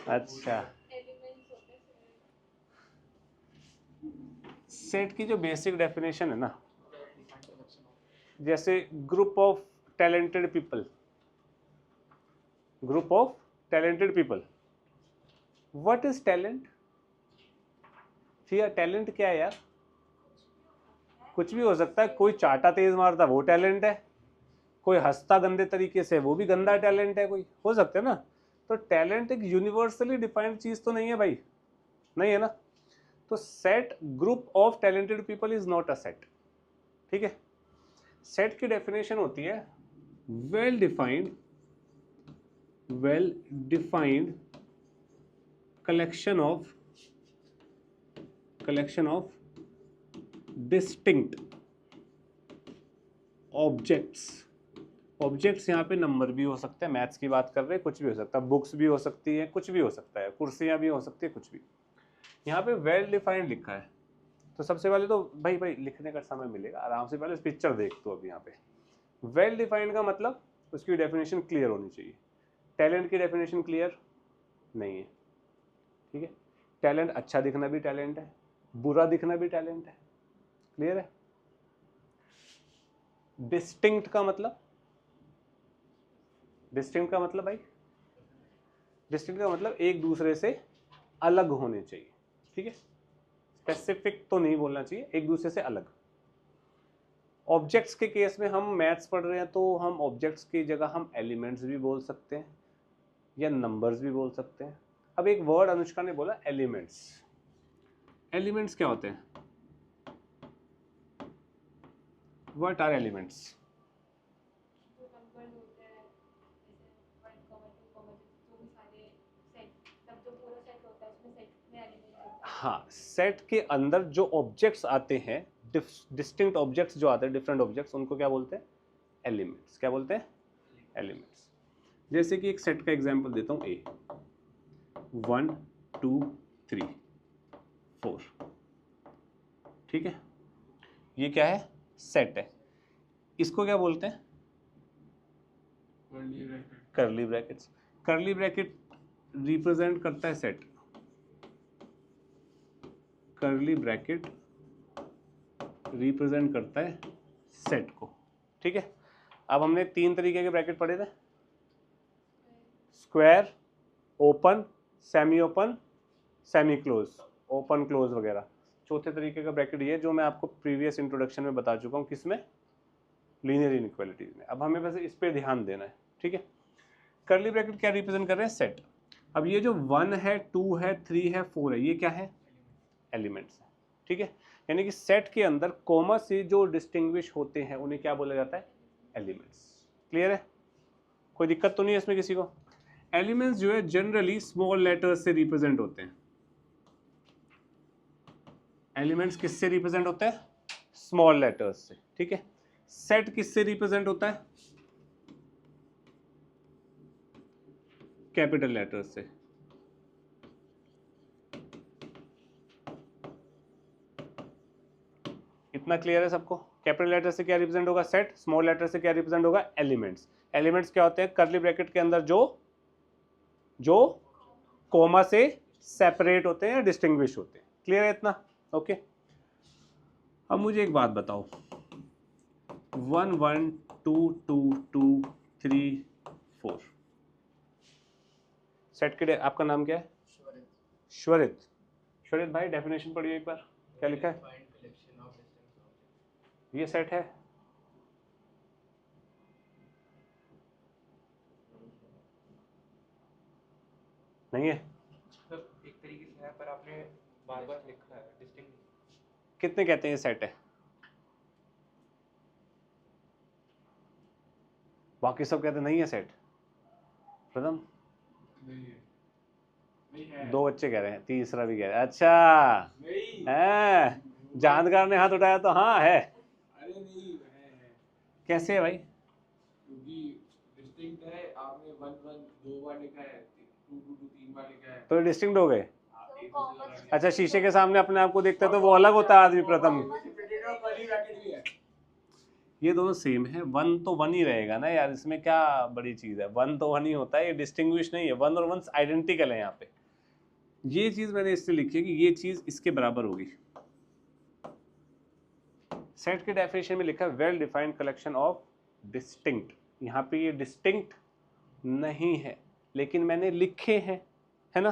अच्छा, सेट की जो बेसिक डेफिनेशन है ना, जैसे group of talented people, group of talented people, what is talent? यार टैलेंट क्या है यार? कुछ भी हो सकता है। कोई चाटा तेज मारता वो टैलेंट है, कोई हंसता गंदे तरीके से वो भी गंदा टैलेंट है, कोई हो सकता है ना। तो टैलेंट एक यूनिवर्सली डिफाइंड चीज तो नहीं है भाई, नहीं है ना। तो set group of talented people is not a set, ठीक है। सेट की डेफिनेशन होती है well defined collection of distinct objects यहाँ पे नंबर भी हो सकते हैं, मैथ्स की बात कर रहे हैं, कुछ भी हो सकता है, बुक्स भी हो सकती है, कुछ भी हो सकता है, कुर्सियाँ भी हो सकती है, कुछ भी। यहाँ पे वेल डिफाइंड लिखा है, तो सबसे पहले तो भाई लिखने का समय मिलेगा, आराम से पहले पिक्चर देख तो अभी यहाँ पे वेल डिफाइंड का मतलब उसकी डेफिनेशन क्लियर होनी चाहिए। टैलेंट की डेफिनेशन क्लियर नहीं है, ठीक है। टैलेंट अच्छा दिखना भी टैलेंट है, बुरा दिखना भी टैलेंट है, क्लियर है। डिस्टिंक्ट का मतलब, डिस्टिंक्ट का मतलब भाई, डिस्टिंक्ट का मतलब एक दूसरे से अलग होने चाहिए, ठीक है। स्पेसिफिक तो नहीं बोलना चाहिए, एक दूसरे से अलग। ऑब्जेक्ट्स के केस में हम मैथ्स पढ़ रहे हैं तो हम ऑब्जेक्ट्स की जगह हम एलिमेंट्स भी बोल सकते हैं या नंबर्स भी बोल सकते हैं। अब एक वर्ड अनुष्का ने बोला एलिमेंट्स। एलिमेंट्स क्या होते हैं? What are elements? हाँ, सेट के अंदर जो ऑब्जेक्ट्स आते हैं, डिस्टिंक्ट ऑब्जेक्ट्स जो आते हैं, डिफरेंट ऑब्जेक्ट्स, उनको क्या बोलते हैं? एलिमेंट्स। क्या बोलते हैं? एलिमेंट्स। जैसे कि एक सेट का एग्जांपल देता हूँ, ए 1 2 3 4, ठीक है। ये क्या है? सेट है। इसको क्या बोलते हैं? करली ब्रैकेट्स। करली ब्रैकेट रिप्रेजेंट करता है सेट, करली ब्रैकेट रिप्रेजेंट करता है सेट को, ठीक है। अब हमने 3 तरीके के ब्रैकेट पढ़े थे, square, open, semi open, semi close, open close वगैरह। चौथे तरीके का ब्रैकेट ये जो मैं आपको प्रीवियस इंट्रोडक्शन में बता चुका हूँ, किसमें? लीनियर इनइक्वालिटीज में। अब हमें बस इस पे ध्यान देना है, ठीक है। करली ब्रैकेट क्या रिप्रेजेंट कर रहे हैं? सेट। अब ये जो 1 है, 2 है, 3 है, 4 है, ये क्या है? एलिमेंट्स है, ठीक है। यानी कि सेट के अंदर कॉमा से जो डिस्टिंग्विश होते हैं उन्हें क्या बोला जाता है? एलिमेंट्स। क्लियर है? कोई दिक्कत तो नहीं है इसमें किसी को? एलिमेंट्स जो है जनरली स्मॉल लेटर्स से रिप्रेजेंट होते हैं। एलिमेंट्स किससे रिप्रेजेंट होते हैं? स्मॉल लेटर्स से, ठीक है। सेट किससे रिप्रेजेंट होता है? कैपिटल लेटर्स से। इतना क्लियर है सबको? कैपिटल लेटर से क्या रिप्रेजेंट होगा? सेट। स्मॉल लेटर से क्या रिप्रेजेंट होगा? एलिमेंट्स। एलिमेंट्स क्या होते हैं? कर्ली ब्रैकेट के अंदर जो कोमा से सेपरेट होते हैं, डिस्टिंग्विश होते हैं। क्लियर है इतना? ओके। अब मुझे एक बात बताओ, 1 1 2 2 2 3 4 सेट के आपका नाम क्या है? श्वरित। श्वरित भाई डेफिनेशन पढ़िए एक बार, क्या लिखा है? ये सेट है? नहीं है? एक तरीके से है, पर आपने बार-बार लिखा है डिस्टिंक्ट। कितने कहते हैं ये सेट है? बाकी सब कहते नहीं है सेट। प्रथम नहीं है। 2 बच्चे कह रहे हैं, तीसरा भी कह रहा है। अच्छा है, जानकार ने हाथ उठाया तो हाँ है। अरे नहीं है। कैसे है भाई? क्योंकि डिस्टिंक्ट है, आपने 1 1 2 बार लिखा है, 2 2 2 3 बार लिखा है, तो डिस्टिंक्ट हो गए। अच्छा, शीशे के सामने अपने आप को देखता है तो वो अलग होता है आदमी। प्रथम ये दोनों सेम है, वन तो वन ही रहेगा ना यार, इसमें क्या बड़ी चीज़ है, वन तो वन ही होता है, ये डिस्टिंग्विश नहीं है, वन और वन आइडेंटिकल है यहाँ पे। ये चीज़ मैंने इसलिए लिखी है कि ये चीज़ इसके बराबर होगी। सेट की डेफिनेशन में लिखा है well defined collection of distinct, यहाँ पे ये डिस्टिंक्ट नहीं है लेकिन मैंने लिखे हैं, है ना।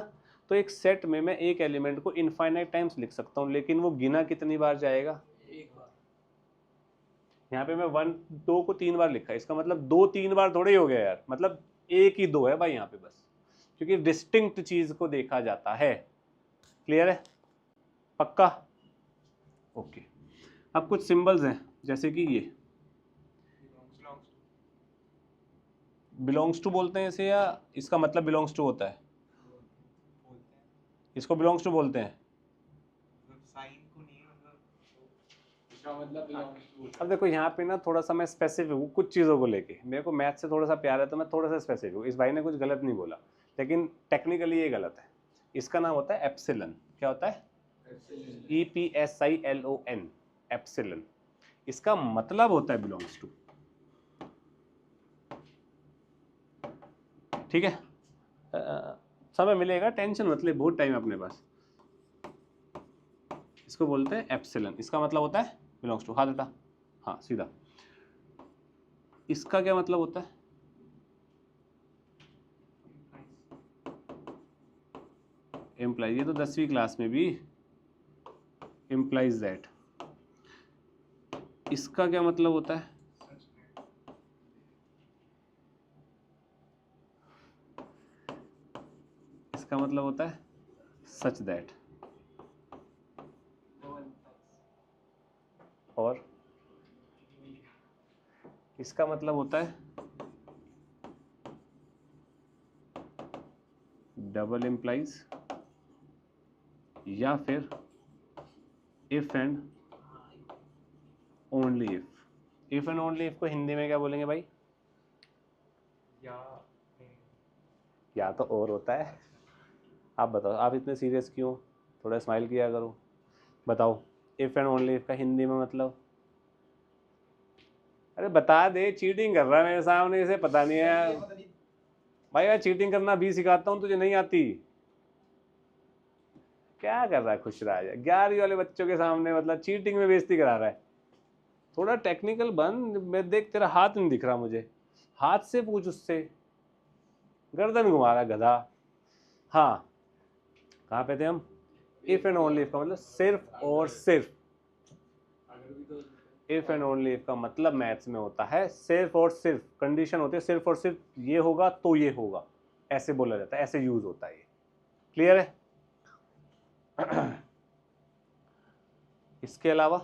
तो एक सेट में मैं एक एलिमेंट को इनफाइनाइट टाइम्स लिख सकता हूँ, लेकिन वो गिना कितनी बार जाएगा, एक बार। यहाँ पे मैं 1 2 को 3 बार लिखा है, इसका मतलब 2 3 बार थोड़े ही हो गया यार, मतलब एक ही 2 है भाई यहाँ पे बस, क्योंकि डिस्टिंक्ट चीज को देखा जाता है। क्लियर है, पक्का, ओके। अब कुछ सिंबल्स हैं जैसे कि ये बिलोंग्स टू बोलते हैं इसे, या इसका मतलब बिलोंग्स टू होता है, इसको बिलोंग्स टू बोलते हैं। मतलब belongs to। अब देखो यहाँ पे ना थोड़ा सा मैं स्पेसिफिक हूँ कुछ चीज़ों को लेके, मेरे को मैथ से थोड़ा सा प्यार है तो मैं थोड़ा सा स्पेसिफिक हूँ। इस भाई ने कुछ गलत नहीं बोला, लेकिन टेक्निकली ये गलत है। इसका नाम होता है एप्सिलन। क्या होता है, EPSILON, एप्सिलन। इसका मतलब होता है बिलोंग्स टू, ठीक है। समय मिलेगा, टेंशन मत ले, बहुत टाइम है अपने पास। इसको बोलते हैं एप्सिलन, इसका मतलब होता है बिलोंग्स टू। हाथ हटा, हाँ सीधा। इसका क्या मतलब होता है, इम्प्लाई, ये तो 10वीं क्लास में भी, इम्प्लाइज दैट। इसका क्या मतलब होता है, इसका मतलब होता है सच दैट। और इसका मतलब होता है डबल इम्प्लाइज, या फिर if and only if. If and only if को हिंदी में क्या बोलेंगे भाई, या तो और होता है। आप बताओ, आप इतने सीरियस क्यों, थोड़ा स्माइल किया करो, बताओ इफ एंड ओनली इफ का हिंदी में मतलब। अरे बता दे, चीटिंग कर रहा है मेरे सामने, इसे पता नहीं है भाई। मैं चीटिंग करना भी सिखाता हूँ, तुझे नहीं आती। क्या कर रहा है खुश राज, 11वीं वाले बच्चों के सामने मतलब चीटिंग में बेइज्जती करा रहा है। थोड़ा टेक्निकल बन। मैं देख तेरा हाथ नहीं दिख रहा मुझे, हाथ से पूछ उससे, गर्दन घुमा रहा गधा। हाँ, कहाँ पे थे हम, इफ एंड ओनली इफ का मतलब सिर्फ और सिर्फ। इफ एंड ओनली इफ का मतलब मैथ्स में होता है सिर्फ और सिर्फ, कंडीशन होती है सिर्फ और सिर्फ ये होगा तो ये होगा, ऐसे बोला जाता है, ऐसे यूज होता है ये। क्लियर है। इसके अलावा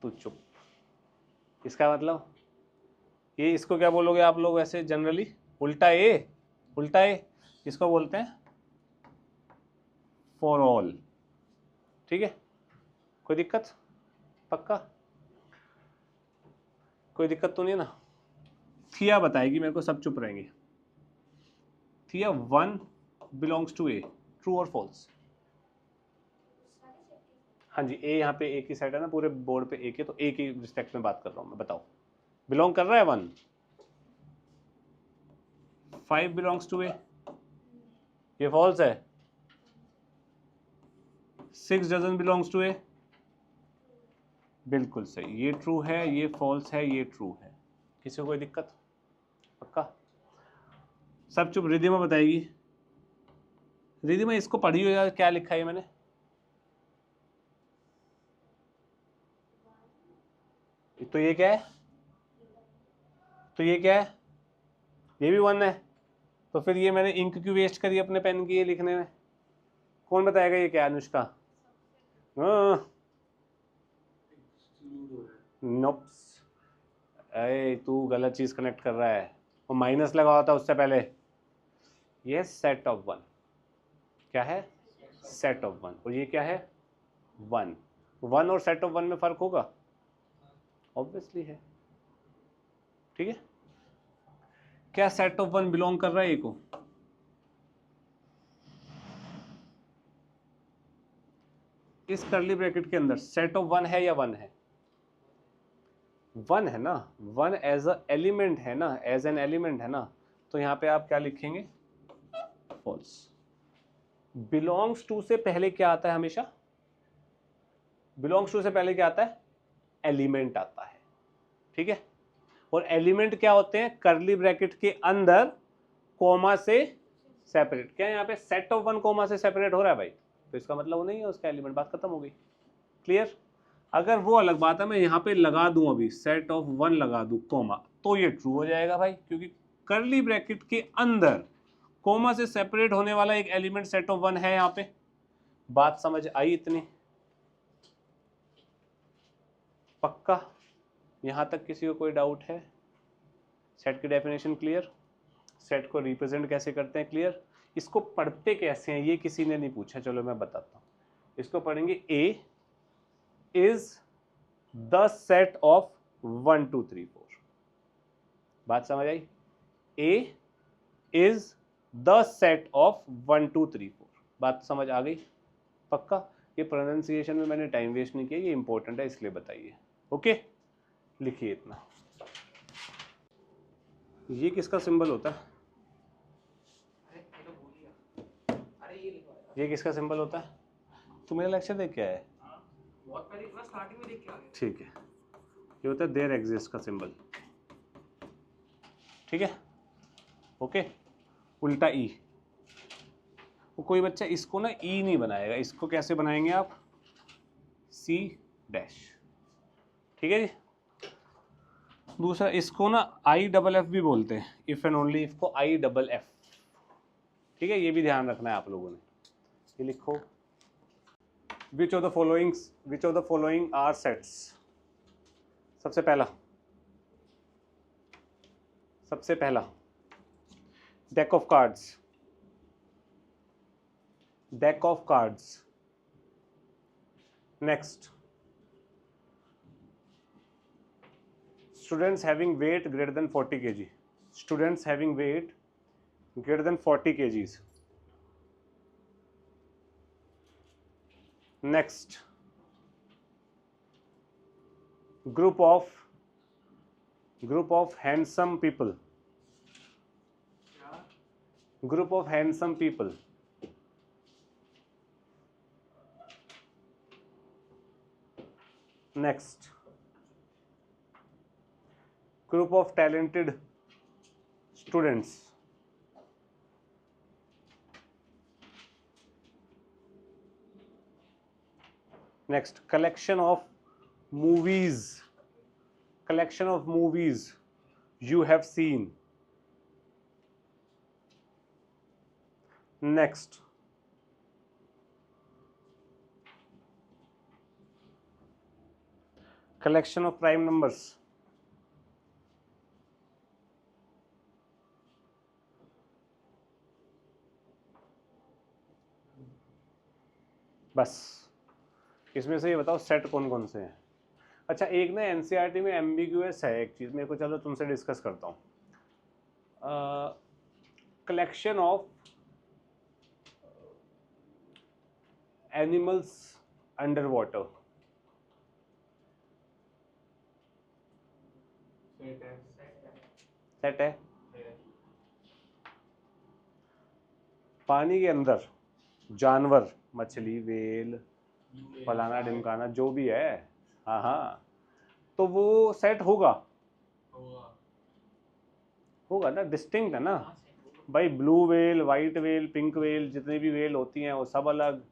तू चुप, इसका मतलब ये, इसको क्या बोलोगे आप लोग ऐसे जनरली, उल्टा ए, उल्टा ए, इसको बोलते हैं फॉर ऑल। ठीक है, कोई दिक्कत, पक्का कोई दिक्कत तो नहीं ना। थिया बताएगी मेरे को, सब चुप रहेंगे। थिया 1 बिलोंग्स टू ए, ट्रू और फॉल्स। हाँ जी, ए यहाँ पे एक ही साइड है ना, पूरे बोर्ड पे एक है, तो ए की रिस्पेक्ट में बात कर रहा हूँ मैं, बताओ बिलोंग कर रहा है 1। 5 बिलोंग्स टू ए, ये फॉल्स है। 6 डजन बिलोंग्स टू ए, बिल्कुल सही, ये ट्रू है, ये फॉल्स है, ये ट्रू है। किसी को कोई दिक्कत, पक्का सब चुप। रिधिमा बताएगी, रिधिमा इसको पढ़ी हो यार, क्या लिखा है मैंने, तो ये क्या है, तो ये क्या है, ये भी 1 है, तो फिर ये मैंने इंक क्यों वेस्ट करी अपने पेन की ये लिखने में। कौन बताएगा ये क्या, अनुष्का। नोप्स, अरे तू गलत चीज कनेक्ट कर रहा है, वो माइनस लगा हुआ था उससे पहले। ये सेट ऑफ 1, क्या है, सेट ऑफ 1, और ये क्या है 1। 1 और सेट ऑफ 1 में फर्क होगा, ऑब्वियसली है। ठीक है, क्या सेट ऑफ 1 बिलोंग कर रहा है ए को, इस कर्ली ब्रैकेट के अंदर सेट ऑफ 1 है या 1 है? 1 है ना, 1 एज अ एलिमेंट है ना, एज एन एलिमेंट है ना, तो यहाँ पे आप क्या लिखेंगे? फॉल्स। बिलोंग्स टू से पहले क्या आता है हमेशा? बिलोंग्स टू से पहले क्या आता है? एलिमेंट आता है, ठीक है। और एलिमेंट क्या होते हैं? कर्ली ब्रैकेट के अंदर कोमा से सेपरेट। क्या यहाँ पे सेट ऑफ 1 कोमा से सेपरेट हो रहा है भाई? तो इसका मतलब वो नहीं है उसका एलिमेंट, बात खत्म हो गई। क्लियर? अगर वो अलग बात है, मैं यहाँ पे लगा दूं अभी सेट ऑफ 1 लगा दूं कोमा, तो ये ट्रू हो जाएगा भाई, क्योंकि कर्ली ब्रैकेट के अंदर कोमा से सेपरेट होने वाला एक एलिमेंट सेट ऑफ 1 है यहाँ पे। बात समझ आई इतनी? पक्का? यहाँ तक किसी को कोई डाउट है? सेट की डेफिनेशन क्लियर? सेट को रिप्रेजेंट कैसे करते हैं क्लियर? इसको पढ़ते कैसे हैं ये किसी ने नहीं पूछा, चलो मैं बताता हूँ। इसको पढ़ेंगे A is the set of 1 2 3 4। बात समझ आई? A is the set of 1 2 3 4। बात समझ आ गई? पक्का? ये प्रोनाउंसिएशन में मैंने टाइम वेस्ट नहीं किया, ये इंपॉर्टेंट है इसलिए बताइए। ओके, लिखिए इतना। ये किसका सिंबल होता है? ये किसका सिंबल होता है? तू मेरा लेक्चर देख के आया है? बहुत पहले क्लास स्टार्टिंग में देख के आ गए। ठीक है, ये होता है देयर एग्जिस्ट का सिंबल, ठीक है। ओके, उल्टा ई। वो कोई बच्चा इसको ना ई नहीं बनाएगा, इसको कैसे बनाएंगे आप? सी डैश, ठीक है जी। दूसरा इसको ना आई डबल एफ भी बोलते हैं, इफ एंड ओनली इफ को आई डबल एफ, ठीक है। ये भी ध्यान रखना है आप लोगों ने। ये लिखो, which of the following are sets. सबसे पहला deck of cards. Next, students having weight greater than 40 kg, students having weight greater than 40 kgs. Next, group of handsome people, group of handsome people. Next, group of talented students. Next, collection of movies you have seen. Next, collection of prime numbers. बस इसमें से ये बताओ set कौन कौन से हैं। अच्छा, एक ना एनसीईआरटी में एम्बिग्यूअस है एक चीज़, मेरे को चलो तुमसे डिस्कस करता हूँ। Collection of animals under water. Set है। पानी के अंदर जानवर, मछली, वेल, फलाना ढिमकाना जो भी है, हाँ, तो वो सेट होगा ना, डिस्टिंक्ट है ना भाई। Blue whale, white well, pink well, जितनी भी वेल होती हैं वो सब अलग,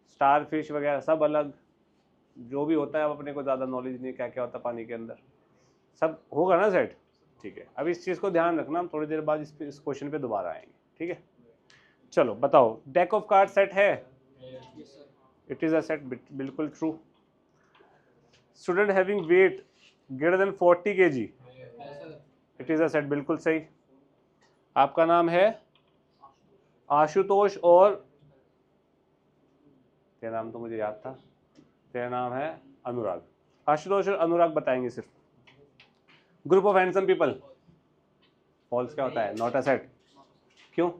स्टार फिश वगैरह सब अलग, जो भी होता है अब अपने को ज़्यादा नॉलेज नहीं क्या क्या होता है पानी के अंदर, सब होगा ना सेट। ठीक है, अब इस चीज़ को ध्यान रखना, हम थोड़ी देर बाद इस क्वेश्चन पे दोबारा आएंगे, ठीक है। चलो बताओ, डेक ऑफ कार्ड सेट है? इट इज़ अ सेट, बिल्कुल true. Student having weight greater than 40 kg, it is a set, बिल्कुल सही। आपका नाम है आशुतोष और तेरा नाम तो मुझे याद था, तेरा नाम है अनुराग। आशुतोष और अनुराग बताएंगे सिर्फ। Group of handsome people, false क्या होता है? Not a set. क्यों?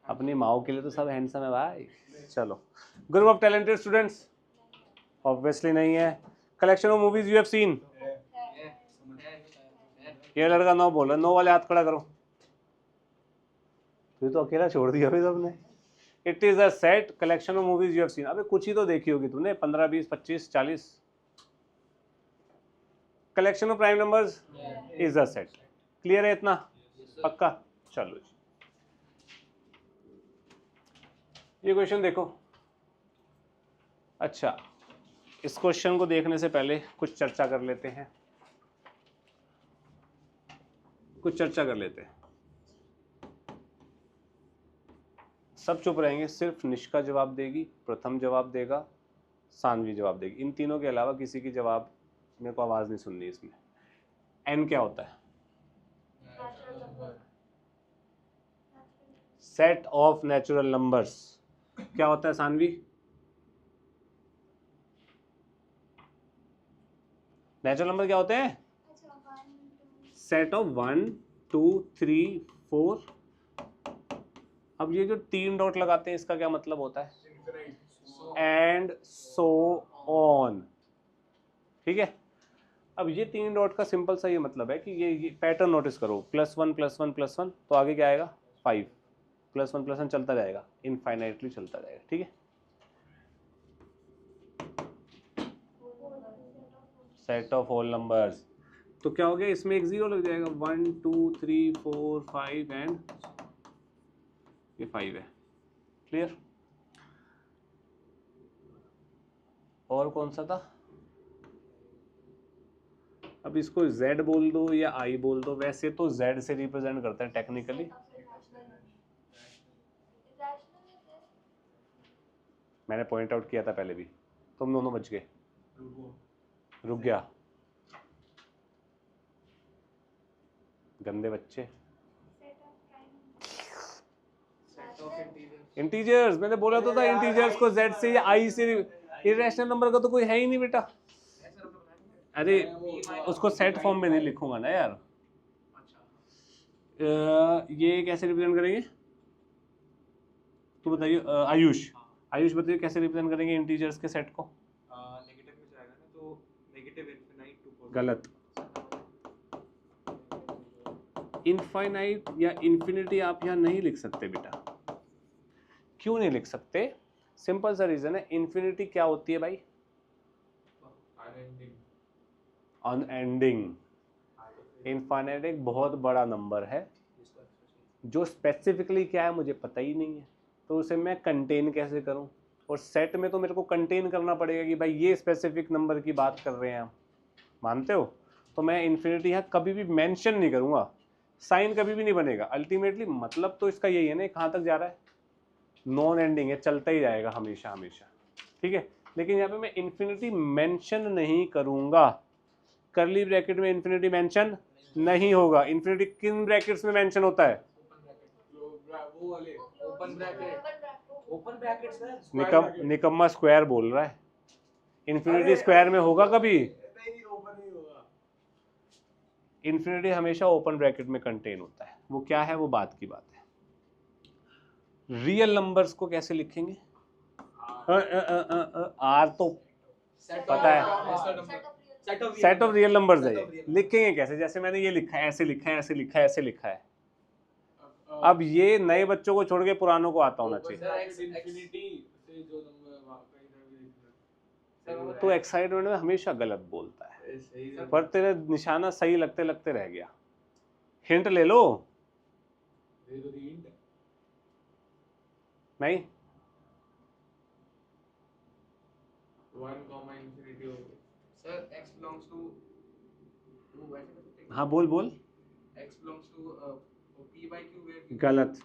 अपनी माओ के लिए तो सब हैंडसम है भाई। चलो, group of talented students, obviously नहीं है। Collection of movies you have seen, ये लड़का नो बोल रहा, नो वाले हाथ खड़ा करो। तू तो अकेला छोड़ दिया अभी सबने। It is a set collection of movies you have seen. अबे कुछ ही तो देखी होगी तूने, 15, 20, 25, 40। Collection of prime numbers is a set. Clear है इतना? पक्का? चलो जी, ये क्वेश्चन देखो। अच्छा, इस क्वेश्चन को देखने से पहले कुछ चर्चा कर लेते हैं, सब चुप रहेंगे, सिर्फ निष्का जवाब देगी, प्रथम जवाब देगा, सानवी जवाब देगी। इन तीनों के अलावा किसी की जवाब मेरे को आवाज नहीं सुननी इसमें। एन क्या होता है? Set of natural numbers. क्या होता है सानवी? नेचुरल नंबर क्या होते हैं? Set of 1, 2, 3, 4। अब ये जो 3 डॉट लगाते हैं इसका क्या मतलब होता है? And so on. ठीक है, अब ये 3 डॉट का सिंपल सा ये मतलब है कि ये पैटर्न नोटिस करो, +1 +1 +1, तो आगे क्या आएगा? 5, +1 +1 चलता जाएगा, इनफाइनाइटली चलता जाएगा। ठीक है, सेट ऑफ होल नंबर्स। तो क्या हो गया, इसमें एक 0 लग जाएगा। 1, 2, 3, 4, 5 एंड ये 5 है। क्लियर? और कौन सा था? अब इसको Z बोल दो या I बोल दो, वैसे तो Z से रिप्रेजेंट करते हैं टेक्निकली। मैंने पॉइंट आउट किया था पहले भी, तुम दोनों बच गए। रुक गया, गंदे बच्चे। इंटीजर्स, मैंने बोला तो था इंटीजर्स को Z से या I से। इरेशनल नंबर का तो कोई है ही नहीं बेटा। अरे उसको सेट फॉर्म में नहीं लिखूंगा ना यार। ये कैसे रिप्रेजेंट करेंगे तो बताइए। आयुष बताइए कैसे रिप्रेजेंट करेंगे इंटीजर्स के सेट को? नेगेटिव में जाएगा ना, तो नेगेटिव इनफिनाइट टू। गलत। इनफाइनाइट या इन्फिनिटी आप यहाँ नहीं लिख सकते बेटा। क्यों नहीं लिख सकते? सिंपल सा रीजन है, इन्फिनिटी क्या होती है भाई? अनएंडिंग। इनफाइनाइट एक बहुत बड़ा नंबर है जो स्पेसिफिकली क्या है मुझे पता ही नहीं है, तो उसे मैं कंटेन कैसे करूं? और सेट में तो मेरे को कंटेन करना पड़ेगा कि भाई ये स्पेसिफिक नंबर की बात कर रहे हैं हम, मानते हो? तो मैं इन्फिनिटी यहाँ कभी भी मेंशन नहीं करूंगा, साइन कभी भी नहीं बनेगा। अल्टीमेटली मतलब तो इसका यही है ना, कहाँ तक जा रहा है? नॉन एंडिंग है, चलता ही जाएगा हमेशा हमेशा। ठीक है, लेकिन यहाँ पे मैं इन्फिनिटी मेंशन नहीं करूंगा। करली ब्रैकेट में इन्फिनिटी मेंशन नहीं होगा। इन्फिनिटी किन ब्रैकेट्स में मेंशन होता है? निकम्मा स्क्वायर बोल रहा है। इन्फिनिटी स्क्वायर में होगा कभी? इन्फिनिटी हमेशा ओपन ब्रैकेट में कंटेन होता है। वो क्या है, वो बात की बात है। रियल नंबर्स को कैसे लिखेंगे? आर तो पता है, सेट ऑफ रियल नंबर्स है। लिखेंगे कैसे? जैसे मैंने ये लिखा है, ऐसे लिखा है, ऐसे लिखा है, ऐसे लिखा है। अब ये नए बच्चों को छोड़ के पुरानों को आता होना चाहिए। तो एक्साइटमेंट में हमेशा गलत बोलता है, पर तेरे निशाना सही लगते लगते रह गया। हिंट ले लो। नहीं, 1, infinity sir, x belongs to हाँ बोल बोल। x belongs to p by q where गलत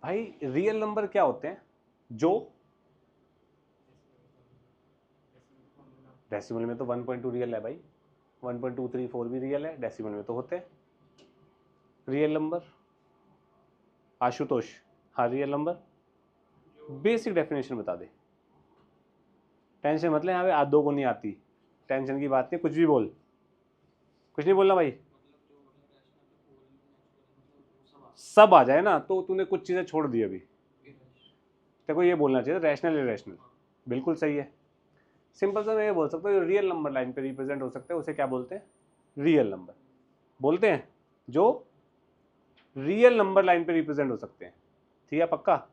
भाई। रियल नंबर क्या होते हैं? जो डेसिमल में तो 1.2 रियल है भाई, 1.234 भी रियल है, डेसिमल में तो होते हैं रियल नंबर। आशुतोष, हाँ रियल नंबर बेसिक डेफिनेशन बता दे। टेंशन मतलब यहाँ पे आधों को नहीं आती, टेंशन की बात नहीं, कुछ भी बोल, कुछ नहीं बोलना भाई। सब आ जाए ना तो तूने कुछ चीज़ें छोड़ दी अभी। देखो ये बोलना चाहिए रैशनल इरेशनल, बिल्कुल सही है। सिंपल सा मैं ये बोल सकता हूँ जो रियल नंबर लाइन पे रिप्रेजेंट हो सकते हैं उसे क्या बोलते हैं, रियल नंबर बोलते हैं, जो रियल नंबर लाइन पे रिप्रेजेंट हो सकते हैं। ठीक है, पक्का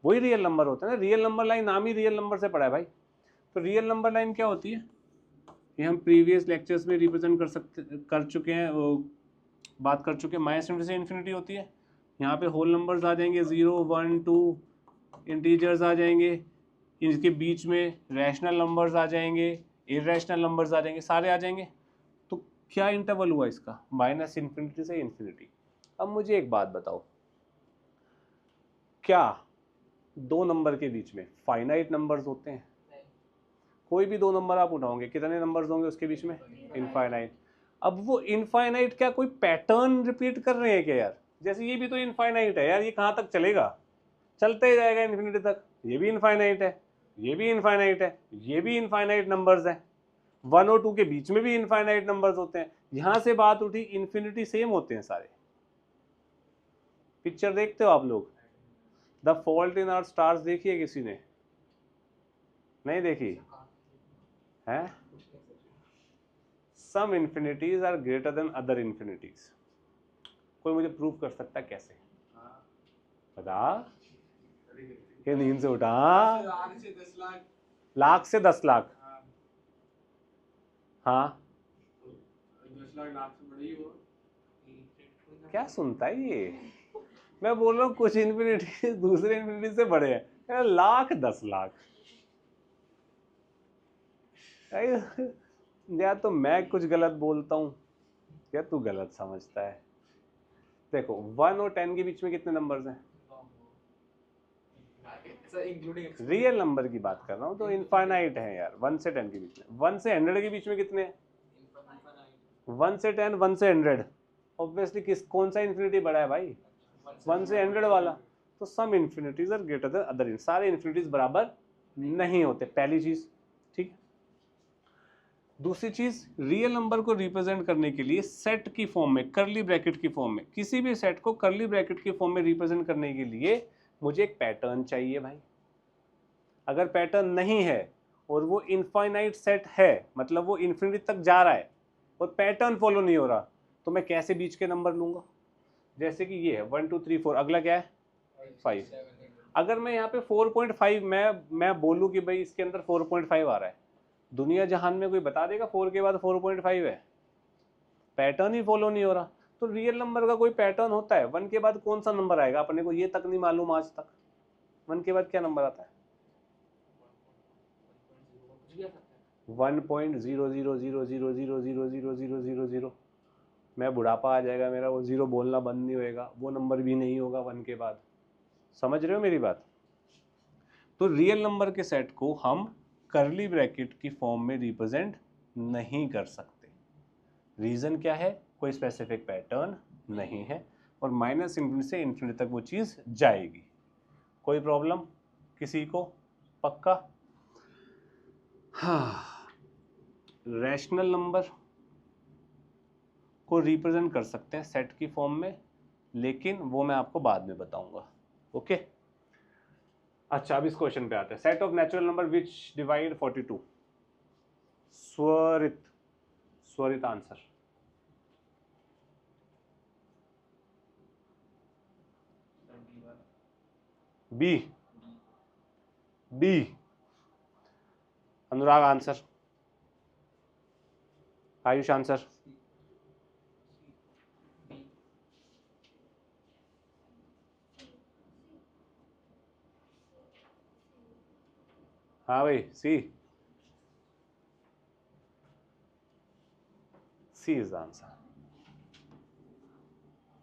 वही रियल नंबर होते हैं ना, रियल नंबर लाइन नाम ही रियल नंबर से पड़ा है भाई। तो रियल नंबर लाइन क्या होती है, ये हम प्रीवियस लेक्चर्स में रिप्रेजेंट कर चुके हैं, बात कर चुके हैं। माइनस इनफिनिटी से इन्फिनिटी होती है, यहाँ पे होल नंबर्स आ जाएंगे 0 1 2, इंटीजर्स आ जाएंगे, इनके बीच में रैशनल नंबर्स आ जाएंगे, इरेशनल नंबर्स आ जाएंगे, सारे आ जाएंगे। तो क्या इंटरवल हुआ इसका, माइनस इन्फिनिटी से इन्फिनिटी। अब मुझे एक बात बताओ, क्या दो नंबर के बीच में फाइनाइट नंबर्स होते हैं? कोई भी दो नंबर आप उठाओगे कितने नंबर्स होंगे उसके बीच में, इनफाइनाइट। अब वो इनफाइनाइट क्या कोई पैटर्न रिपीट कर रहे हैं क्या यार, जैसे ये भी तो इनफाइनाइट है यार, ये कहाँ तक चलेगा, चलते ही जाएगा इन्फिनिटी तक। ये भी इनफाइनाइट है, ये भी इनफाइनाइट है, ये भी इनफाइनाइट नंबर्स हैं, 1 और 2 के बीच में भी इनफाइनाइट नंबर्स होते हैं। यहां से बात उठी, इन्फिनिटी सेम होते हैं सारे। पिक्चर देखते हो आप लोग, the fault in our stars देखी है किसी ने, नहीं देखी है? Some infinities are greater than other infinities. कोई मुझे प्रूव कर सकता है कैसे, बता। ये नींद से उठा, लाख से 10 लाख, हाँ 10 लाख से बड़ी हो। क्या सुनता है ये, मैं बोल रहा हूँ कुछ इन्फिनिटी दूसरे इन्फिनिटी से बड़े हैं, लाख 10 लाख। या तो मैं कुछ गलत बोलता हूँ या तू गलत समझता है। देखो 1 और 10 के बीच में कितने नंबर्स हैं, रियल नंबर की बात कर रहा हूँ, तो इनफाइनाइट है यार। 1 से 10 के बीच में, 1 से 100 के बीच में कितने हैं, 1 से 10, 1 से 100। ऑब्वियसली किस कौन सा इन्फिनिटी बड़ा है भाई, 1 से 100 वाला। तो some infinities are greater than other, सारे इन्फिनिटीज बराबर नहीं होते, पहली चीज। ठीक, दूसरी चीज, रियल नंबर को रिप्रेजेंट करने के लिए सेट की फॉर्म में, करली ब्रैकेट की फॉर्म में, किसी भी सेट को करली ब्रैकेट की फॉर्म में रिप्रेजेंट करने के लिए मुझे एक पैटर्न चाहिए भाई। अगर पैटर्न नहीं है और वो इनफाइनाइट सेट है, मतलब वो इन्फिनिटी तक जा रहा है और पैटर्न फॉलो नहीं हो रहा, तो मैं कैसे बीच के नंबर लूंगा? जैसे कि ये है 1 2 3 4, अगला क्या है 5। अगर मैं यहाँ पे 4.5 मैं बोलूँ कि भाई इसके अंदर 4.5 आ रहा है, दुनिया जहान में कोई बता देगा 4 के बाद 4.5 है? पैटर्न ही फॉलो नहीं हो रहा। तो रियल नंबर का कोई पैटर्न होता है, 1 के बाद कौन सा नंबर आएगा अपने को ये तक नहीं मालूम आज तक। 1 के बाद क्या नंबर आता है, 1.00000000000। मैं बुढ़ापा आ जाएगा मेरा, वो जीरो बोलना बंद नहीं होएगा, वो नंबर भी नहीं होगा 1 के बाद। समझ रहे हो मेरी बात? तो रियल नंबर के सेट को हम करली ब्रैकेट की फॉर्म में रिप्रेजेंट नहीं कर सकते। रीजन क्या है, कोई स्पेसिफिक पैटर्न नहीं है, और माइनस इन्फिनिटी से इन्फिनिटी तक वो चीज जाएगी। कोई प्रॉब्लम किसी को, पक्का? हाँ, रैशनल नंबर को रिप्रेजेंट कर सकते हैं सेट की फॉर्म में, लेकिन वो मैं आपको बाद में बताऊंगा। ओके, अच्छा अब इस क्वेश्चन पे आते हैं। Set of natural number which divide 42। Swarit, Swarit answer. B, B. Anurag answer, Ayush answer, हाँ भाई C, C is answer.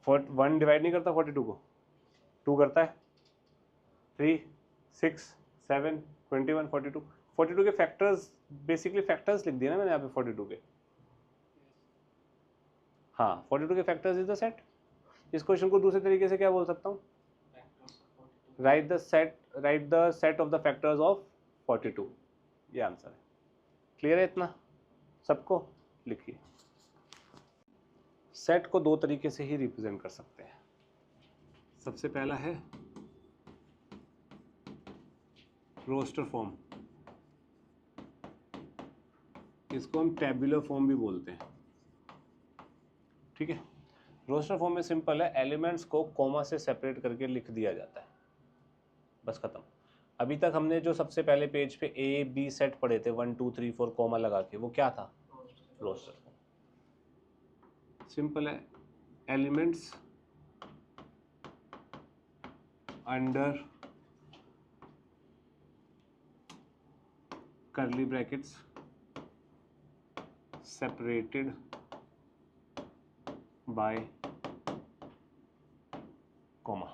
1 divide नहीं करता 42 को, 2 करता है, 3 6 7 21 42। 42 के फैक्टर्स, बेसिकली फैक्टर्स लिख दिए ना मैंने यहाँ पे 42 के। हाँ 42 के फैक्टर्स इज द सेट। इस क्वेश्चन को दूसरे तरीके से क्या बोल सकता हूँ, right the set of the factors of 42, ये आंसर है। क्लियर है इतना सबको? लिखिए, सेट को दो तरीके से ही रिप्रेजेंट कर सकते हैं। सबसे पहला है रोस्टर फॉर्म, इसको हम टेबुलर फॉर्म भी बोलते हैं, ठीक है। रोस्टर फॉर्म में सिंपल है, एलिमेंट्स को कॉमा से सेपरेट करके लिख दिया जाता है, बस खत्म। अभी तक हमने जो सबसे पहले पेज पे ए बी सेट पढ़े थे 1 2 3 4 कॉमा लगा के, वो क्या था? Roster form. सिंपल है, elements under curly brackets separated by comma,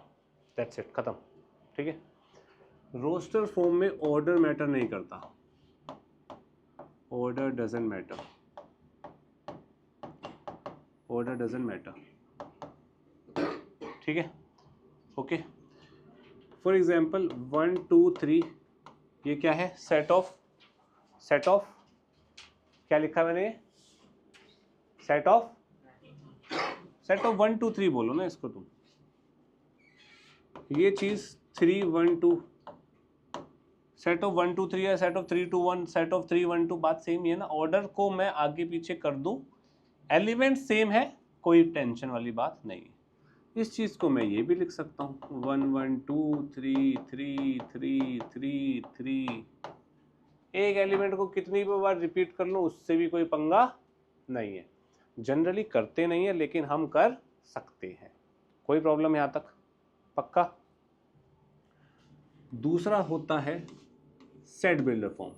that's it, खत्म, ठीक है। रोस्टर फॉर्म में ऑर्डर मैटर नहीं करता, order doesn't matter, order doesn't matter, ठीक है, ओके। फॉर एग्जाम्पल 1 2 3, ये क्या है? सेट ऑफ क्या लिखा मैंने? सेट ऑफ 1 2 3 बोलो ना इसको तुम। ये चीज 3 1 2, सेट ऑफ 1 2 3 है, सेट ऑफ 3 2 1, सेट ऑफ 3 1 2, बात सेम ही है ना। ऑर्डर को मैं आगे पीछे कर दूं, एलिमेंट सेम है, कोई टेंशन वाली बात नहीं है। इस चीज को मैं ये भी लिख सकता हूँ 1 1 2 3 3 3 3 3। एक एलिमेंट को कितनी बार रिपीट कर लो उससे भी कोई पंगा नहीं है। जनरली करते नहीं है लेकिन हम कर सकते हैं, कोई प्रॉब्लम यहाँ तक? पक्का। दूसरा होता है set builder form.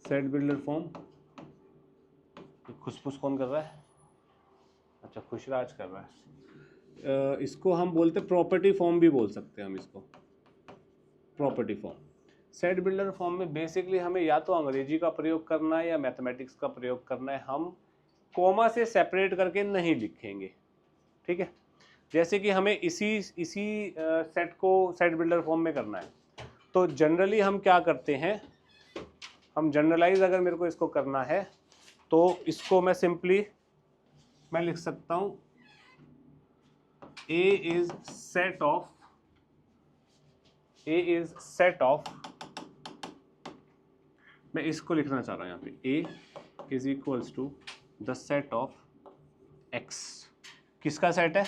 Set builder form, खुशफुस कौन कर रहा है? अच्छा, खुशराज कर रहा है। इसको हम बोलते प्रॉपर्टी फॉर्म भी बोल सकते हैं हम इसको, property form. Set builder form में बेसिकली हमें या तो अंग्रेजी का प्रयोग करना है या मैथमेटिक्स का प्रयोग करना है, हम कॉमा से सेपरेट करके नहीं लिखेंगे, ठीक है। जैसे कि हमें इसी सेट को सेट बिल्डर फॉर्म में करना है, तो जनरली हम क्या करते हैं, हम जनरलाइज अगर मेरे को इसको करना है तो इसको मैं सिंपली मैं लिख सकता हूँ A is set of, मैं इसको लिखना चाह रहा हूँ यहाँ पे, A is equals to the set of X। किसका सेट है?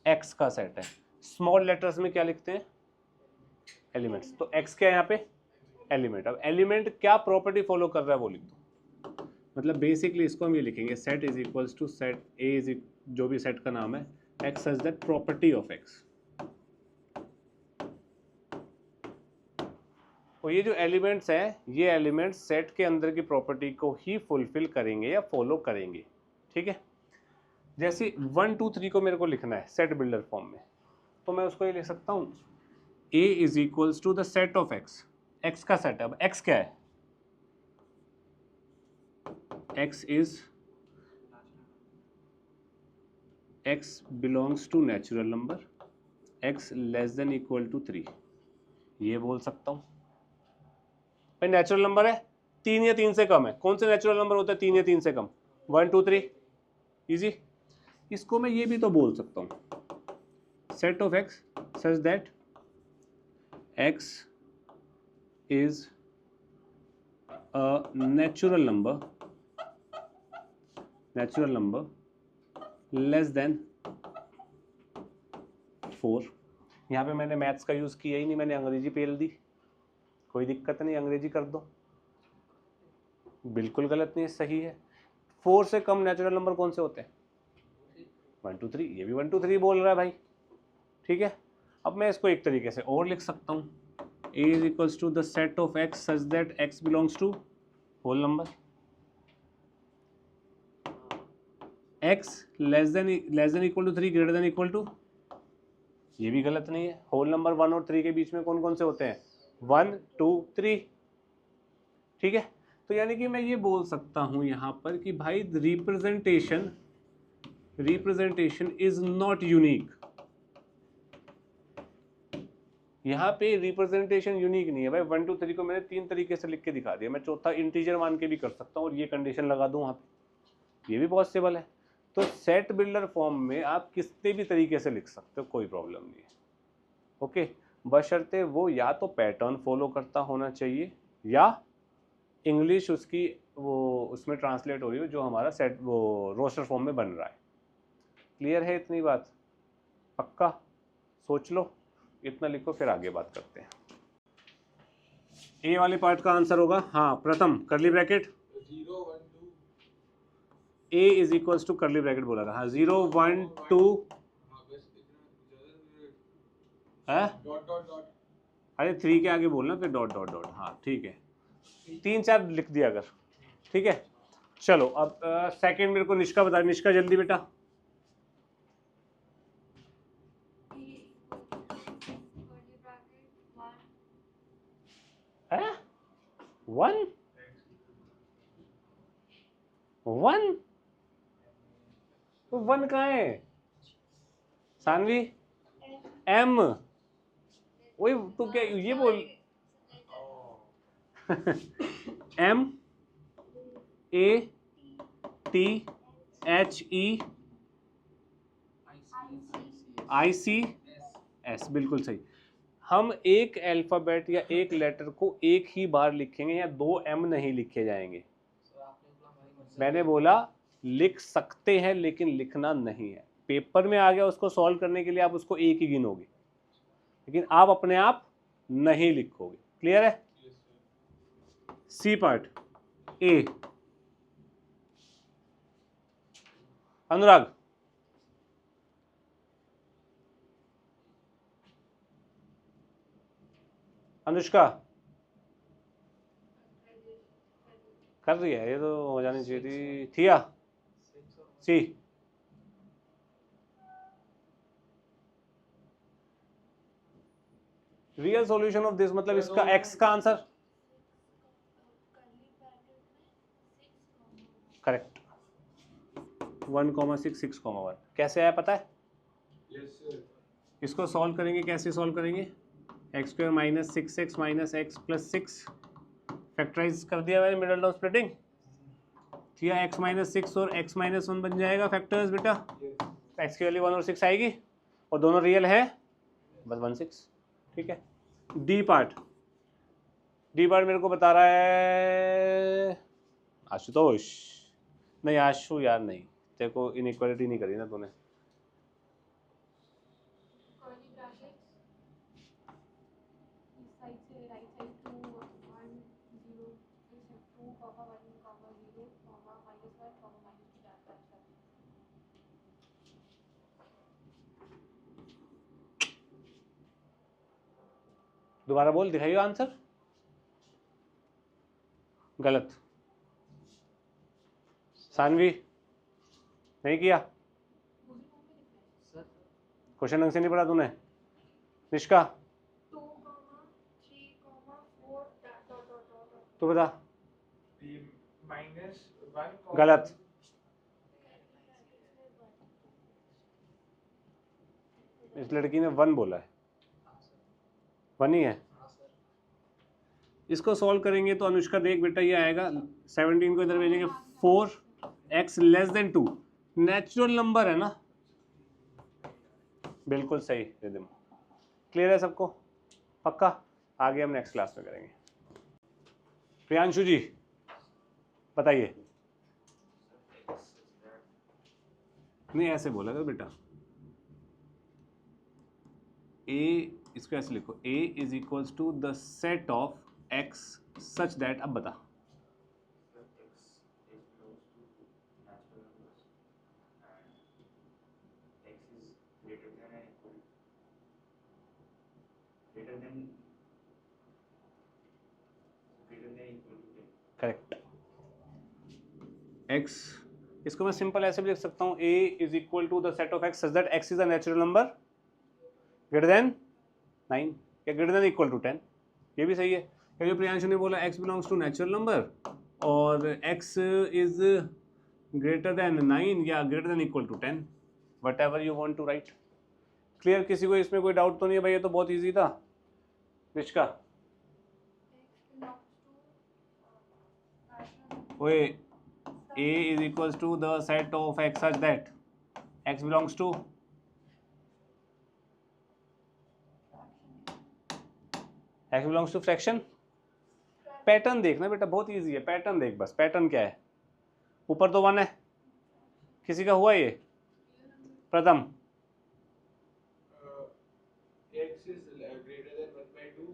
X का सेट है। स्मॉल लेटर्स में क्या लिखते हैं? एलिमेंट्स। तो X क्या है यहाँ पे? एलिमेंट। अब एलिमेंट क्या प्रॉपर्टी फॉलो कर रहा है वो लिख दो। मतलब बेसिकली इसको हम ये लिखेंगे, set is equals to set A is, जो भी सेट का नाम है, X such that property of X। तो ये जो एलिमेंट्स हैं, ये एलिमेंट्स सेट के अंदर की प्रॉपर्टी को ही फुलफिल करेंगे या फॉलो करेंगे, ठीक है। जैसे 1 2 3 को मेरे को लिखना है सेट बिल्डर फॉर्म में, तो मैं उसको ये लिख सकता हूँ A is equals to the set of X। X का सेट है। अब X क्या है? X is, X belongs to natural number, X less than equal to 3, ये बोल सकता हूँ। भाई नेचुरल नंबर है, 3 या 3 से कम है। कौन से नेचुरल नंबर होता है 3 या 3 से कम? 1 2 3, इजी। इसको मैं ये भी तो बोल सकता हूँ, set of X such that X is a natural number less then 4। यहाँ पे मैंने मैथ्स का यूज़ किया ही नहीं, मैंने अंग्रेजी पेल दी। कोई दिक्कत नहीं, अंग्रेजी कर दो, बिल्कुल गलत नहीं, सही है। 4 से कम नेचुरल नंबर कौन से होते हैं? 1 2 3। ये भी 1 2 3 बोल रहा है भाई, ठीक है। अब मैं इसको एक तरीके से और लिख सकता हूँ, A is equals to the set of X such that X belongs to whole number, X less than equal to 3 greater than equal to, ये भी गलत नहीं है। होल नंबर 1 और 3 के बीच में कौन कौन से होते हैं? 1 2 3, ठीक है। तो यानी कि मैं ये बोल सकता हूँ यहाँ पर कि भाई रिप्रेजेंटेशन इज नॉट यूनिक। यहाँ पे रिप्रेजेंटेशन यूनिक नहीं है भाई। 1 2 3 को मैंने 3 तरीके से लिख के दिखा दिया, मैं चौथा इंटीजर मान के भी कर सकता हूँ और ये कंडीशन लगा दूँ वहाँ पे, ये भी पॉसिबल है। तो सेट बिल्डर फॉर्म में आप किसी भी तरीके से लिख सकते हो, कोई प्रॉब्लम नहीं है। ओके, बशर्ते वो या तो पैटर्न फॉलो करता होना चाहिए या इंग्लिश उसकी वो उसमें ट्रांसलेट हो रही हो जो हमारा सेट वो रोस्टर फॉर्म में बन रहा है। क्लियर है इतनी बात? पक्का? सोच लो, इतना लिखो, फिर आगे बात करते हैं। ए वाले पार्ट का आंसर होगा, हाँ, प्रथम curly bracket 0 1 2 A is equals to curly bracket बोला था, हाँ, 0 1 2 हाँ बस इतना है, डॉट डॉट डॉट अरे 3 के आगे बोलना, फिर डॉट डॉट डॉट, हाँ ठीक है, 3 4 लिख दिया अगर, ठीक है। चलो अब सेकंड मेरे को निष्का बता, निष्का जल्दी बेटा। है 1 1 तो 1 कहाँ है सानवी? एम, वही तो क्या ये बोल M A T H E I C S, बिल्कुल सही। हम एक अल्फाबेट या एक लेटर को एक ही बार लिखेंगे या 2 एम नहीं लिखे जाएंगे। मैंने बोला लिख सकते हैं लेकिन लिखना नहीं है। पेपर में आ गया, उसको सॉल्व करने के लिए आप उसको एक ही गिनोगे, लेकिन आप अपने आप नहीं लिखोगे। क्लियर है? सी पार्ट ए, अनुराग अनुष्का कर रही है, ये तो हो जानी चाहिए थी। थिया सी, रियल सॉल्यूशन ऑफ दिस मतलब इसका एक्स का आंसर करेक्ट 1,6 6,1 कैसे आया पता है? यस सर इसको सॉल्व करेंगे, कैसे सॉल्व करेंगे? X square minus 6x minus x plus 6 factorise कर दिया मैंने, मिडल टर्म स्प्लिटिंग किया, x माइनस 6 और x माइनस 1 बन जाएगा फैक्टर्स बेटा। x की वैल्यू 1 और 6 आएगी और दोनों रियल है, बस 1 6, ठीक है। डी पार्ट, डी पार्ट मेरे को बता रहा है आशुतोष, नहीं आशु यार नहीं, तेरे को इनइक्वालिटी नहीं करी ना तूने। दोबारा बोल, दिखाइए आंसर। गलत। सानवी नहीं किया, क्वेश्चन ढंग से नहीं पढ़ा तूने। निष्का तू बता। -1 गलत। इस लड़की ने 1 बोला है, 1 ही है। इसको सॉल्व करेंगे तो अनुष्का देख बेटा ये आएगा, 17 को इधर भेजेंगे, 4x less than 2 natural number है ना, बिल्कुल सही रिदम। क्लियर है सबको? पक्का? आगे हम नेक्स्ट क्लास में करेंगे। प्रियांशु जी बताइए। नहीं ऐसे बोला कर बेटा, a इसको ऐसे लिखो, a is equals to the set of x such that, अब बता। करेक्ट। x, इसको मैं सिंपल ऐसे भी लिख सकता हूँ, a is equal to the set of x such that x is a natural number greater than 9 या ग्रेटर देन इक्वल टू 10, ये भी सही है। क्या जो प्रियांशु ने बोला x belongs to natural number और x इज ग्रेटर देन 9 या greater than equal to 10, whatever you want to write. Clear? किसी को इसमें कोई डाउट तो नहीं है भाई? ये तो बहुत ईजी था। रिचका ओए A is equals to the set of x such that x belongs to fraction. Pattern देखना बेटा, बहुत इजी है, पैटर्न देख बस, पैटर्न क्या है, ऊपर तो 1 है, किसी का हुआ ये प्रथम, x is greater than 1/2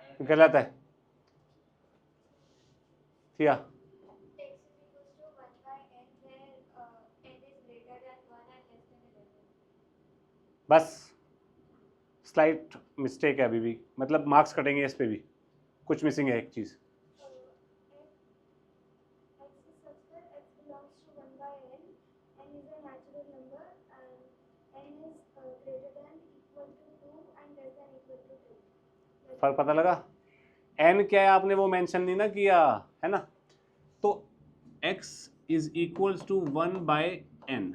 and गलत है, किया बस, स्लाइट मिस्टेक है अभी भी, मतलब मार्क्स कटेंगे इस पे भी, कुछ मिसिंग है एक चीज। फर्क पता लगा? n क्या है आपने वो मेंशन नहीं ना किया है ना, तो x is equals to 1/n,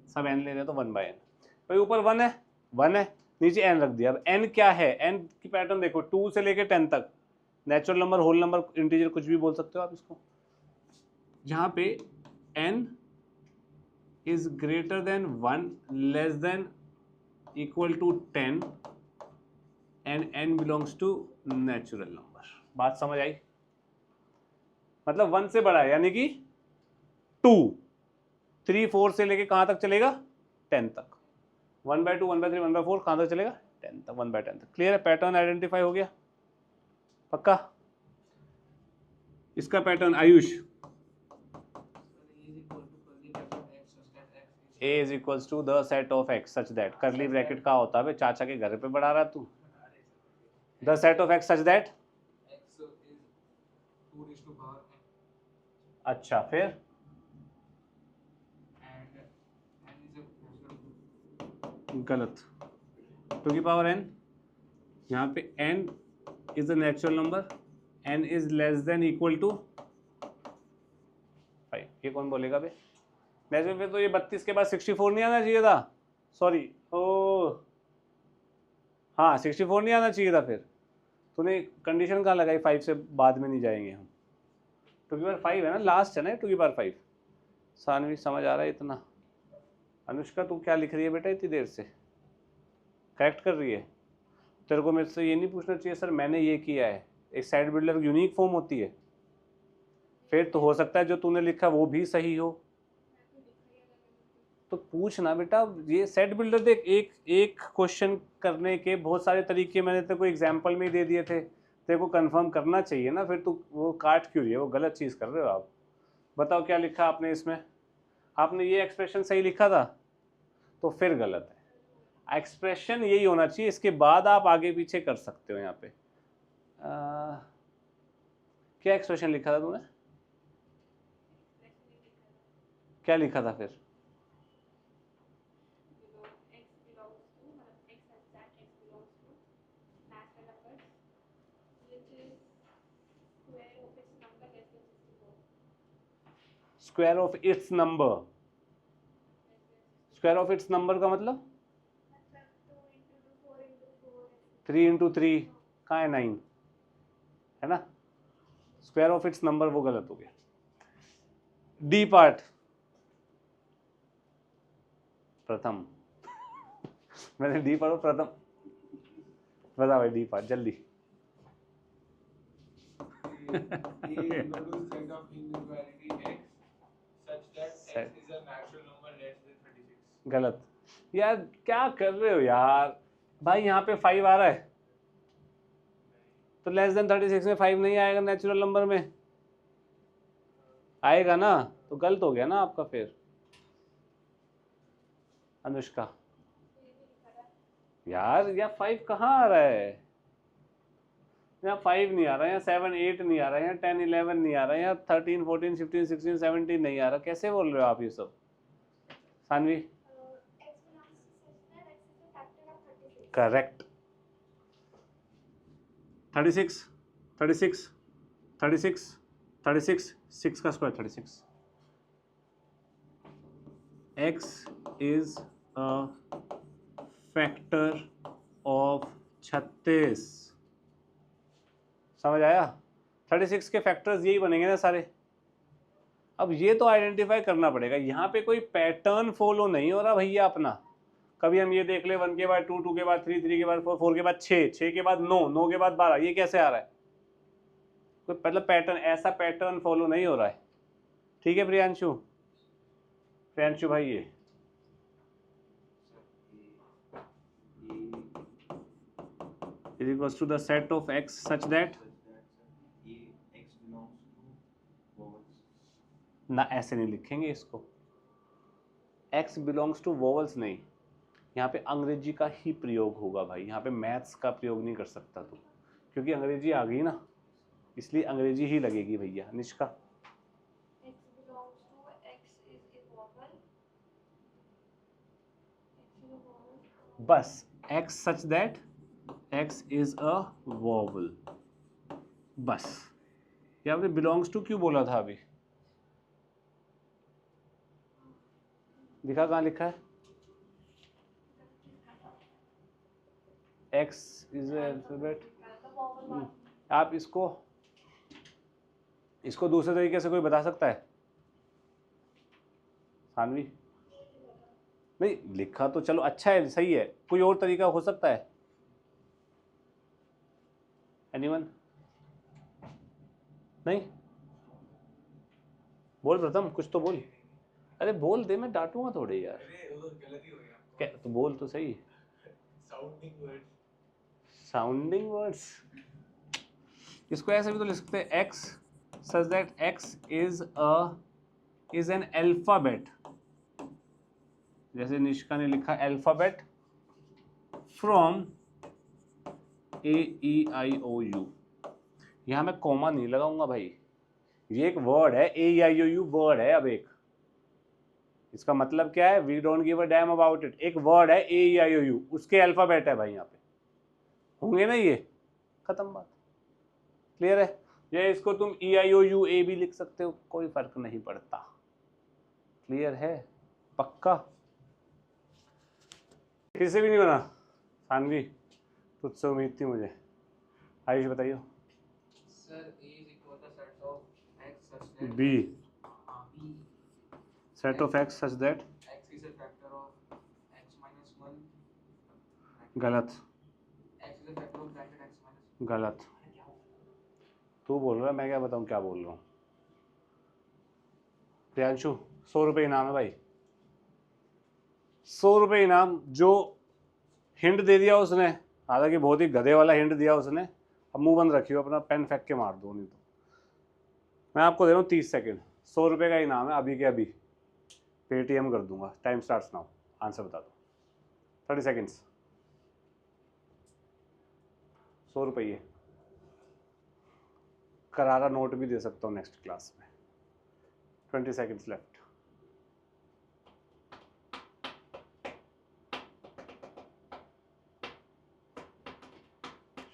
सब n ले रहे हैं तो 1/n, भाई ऊपर 1 है, 1 है, नीचे n रख दिया। अब n क्या है, n की पैटर्न देखो, 2 से लेके 10 तक, natural number, whole number, integer, कुछ भी बोल सकते हो आप इसको, जहाँ पे n is greater than 1 less than equal to 10 and n belongs to natural number. बात समझ आई? मतलब 1 से बड़ा है, यानी कि 2, 3, 4 से लेके कहाँ तक चलेगा, 10 तक, 1/2, 1/3, 1/4 कहाँ तक चलेगा, 10 तक, 1/10 तक। क्लियर है? पैटर्न आइडेंटिफाई हो गया पक्का? इसका pattern Ayush, A is equals to the set of x such that, करली ब्रैकेट का होता है, चाचा के घर पे बढ़ा रहा तू, the set of x such that, x is 2 raised to power n अच्छा फिर and n is a natural गलत, 2 की पावर n, यहाँ पे n is a natural number, n is less than equal to 5, ये कौन बोलेगा बे? नेचुरल, फिर तो ये 32 के बाद 64 नहीं आना चाहिए था, सॉरी, ओ हाँ 64 नहीं आना चाहिए था, फिर तूने कंडीशन कहाँ लगाई, 5 से बाद में नहीं जाएंगे हम, 2 की पावर 5 है ना, लास्ट है ना 2 की पावर 5। सानवी समझ आ रहा है इतना? अनुष्का तू क्या लिख रही है बेटा इतनी देर से, करेक्ट कर रही है? तेरे को मेरे से ये नहीं पूछना चाहिए सर मैंने ये किया है, एक साइड बिल्डर यूनिक फॉर्म होती है, फिर तो हो सकता है जो तूने लिखा वो भी सही हो, तो पूछना बेटा। ये सेट बिल्डर देख, एक क्वेश्चन करने के बहुत सारे तरीके मैंने तेरे को एग्जाम्पल में ही दे दिए थे, तेरे को कंफर्म करना चाहिए ना, फिर तू वो काट क्यों रही है, वो गलत चीज़ कर रहे हो आप। बताओ क्या लिखा आपने इसमें, आपने ये एक्सप्रेशन सही लिखा था तो फिर गलत है, एक्सप्रेशन यही होना चाहिए, इसके बाद आप आगे पीछे कर सकते हो। यहाँ पे क्या एक्सप्रेशन लिखा था तूने, क्या लिखा था फिर? Square of its number, square of its number का मतलब 3 इंटू 3 कहाँ है, 9 है ना, स्क्वायर ऑफ इट्स नंबर वो गलत हो गया। डी पार्ट प्रथम मैंने डी पार्ट प्रथम, बता भाई डी पार्ट जल्दी। A is equal to set of inequality x such that x is a natural number less than 36। गलत यार, क्या कर रहे हो यार भाई, यहाँ पे 5 आ रहा है तो लेस देन 36 में 5 नहीं आएगा, नेचुरल नंबर में आएगा ना, तो गलत हो गया ना आपका फिर। अनुष्का यार, यहाँ 5 कहाँ आ रहा है, यहाँ 5 नहीं आ रहा है, यहाँ 7, 8 नहीं आ रहा है, यहाँ 10, 11 नहीं आ रहा है, यहाँ 13, 14, 15, 16, 17 नहीं आ रहा, कैसे बोल रहे हो आप ये सब? सानवी करेक्ट, 36, 36, 36, 36, 6 का square 36, x is a factor of 36। समझ आया? 36 के फैक्टर्स यही बनेंगे ना सारे, अब ये तो आइडेंटिफाई करना पड़ेगा, यहाँ पे कोई पैटर्न फॉलो नहीं हो रहा भैया अपना। कभी हम ये देख ले 1 के बाद 2, 2 के बाद 3, 3 के बाद 4, 4 के बाद 6, 6 के बाद 9, 9 के बाद 12, ये कैसे आ रहा है? कोई मतलब पैटर्न, ऐसा पैटर्न फॉलो नहीं हो रहा है। ठीक है प्रियांशु, प्रियांशु भाई ये is equals to the set of x such that ना, ऐसे नहीं लिखेंगे इसको, x belongs to vowels नहीं, यहाँ पे अंग्रेजी का ही प्रयोग होगा भाई, यहाँ पे मैथ्स का प्रयोग नहीं कर सकता तू, क्योंकि अंग्रेजी आ गई ना, इसलिए अंग्रेजी ही लगेगी भैया। निष्का बस x such that x is a vowel, बस। ये आपने belongs to क्यों बोला था अभी? दिखा कहाँ लिखा है? x is a alphabet। आप इसको दूसरे तरीके से कोई बता सकता है? सानवी नहीं लिखा तो चलो अच्छा है, सही है, कोई और तरीका हो सकता है? एनीवन? नहीं बोल प्रथम, कुछ तो बोल। अरे बोल दे, मैं डांटूंगा थोड़े यार। अरे वो गलत ही हो गया। क्या तो बोल तो सही। Sounding words. साउंडिंग वर्ड्स, इसको ऐसे भी तो लिख सकते हैं, x such that x is an alphabet, जैसे निष्का ने लिखा अल्फाबेट फ्रॉम AEIOU। यहाँ मैं कॉमा नहीं लगाऊंगा भाई, ये एक वर्ड है, AEIOU वर्ड है। अब एक इसका मतलब क्या है? We don't give a damn about it. एक वर्ड है AEIOU, उसके अल्फाबेट है भाई, यहाँ पे होंगे ना, ये खत्म बात। क्लियर है? ये इसको तुम EIOUA भी लिख सकते हो, कोई फर्क नहीं पड़ता। क्लियर है? पक्का? किसी भी नहीं बना? सानवी तुझसे उम्मीद थी मुझे। आयुष बताइए। Sir A is equal to set of x such that B B set of x such that x is a factor of x minus 1। गलत, x is a factor of bracket x minus। गलत। तू बोल रहा है, मैं क्या बताऊँ क्या बोल रहा हूँ? प्रियांशु 100 रुपये इनाम है भाई, 100 रुपये इनाम। जो हिंट दे दिया उसने, हालांकि बहुत ही गधे वाला हिंट दिया उसने, अब मुंह बंद रखियो अपना, पेन फेंक के मार दो, नहीं तो मैं आपको दे रहा हूँ 30 सेकंड। 100 रुपये का इनाम है, अभी के अभी पेटीएम कर दूंगा। टाइम स्टार्ट्स नाउ, आंसर बता दो। 30 सेकेंड्स। 100 रुपये, करारा नोट भी दे सकता हूँ नेक्स्ट क्लास में। 20 सेकेंड्स लेफ्ट।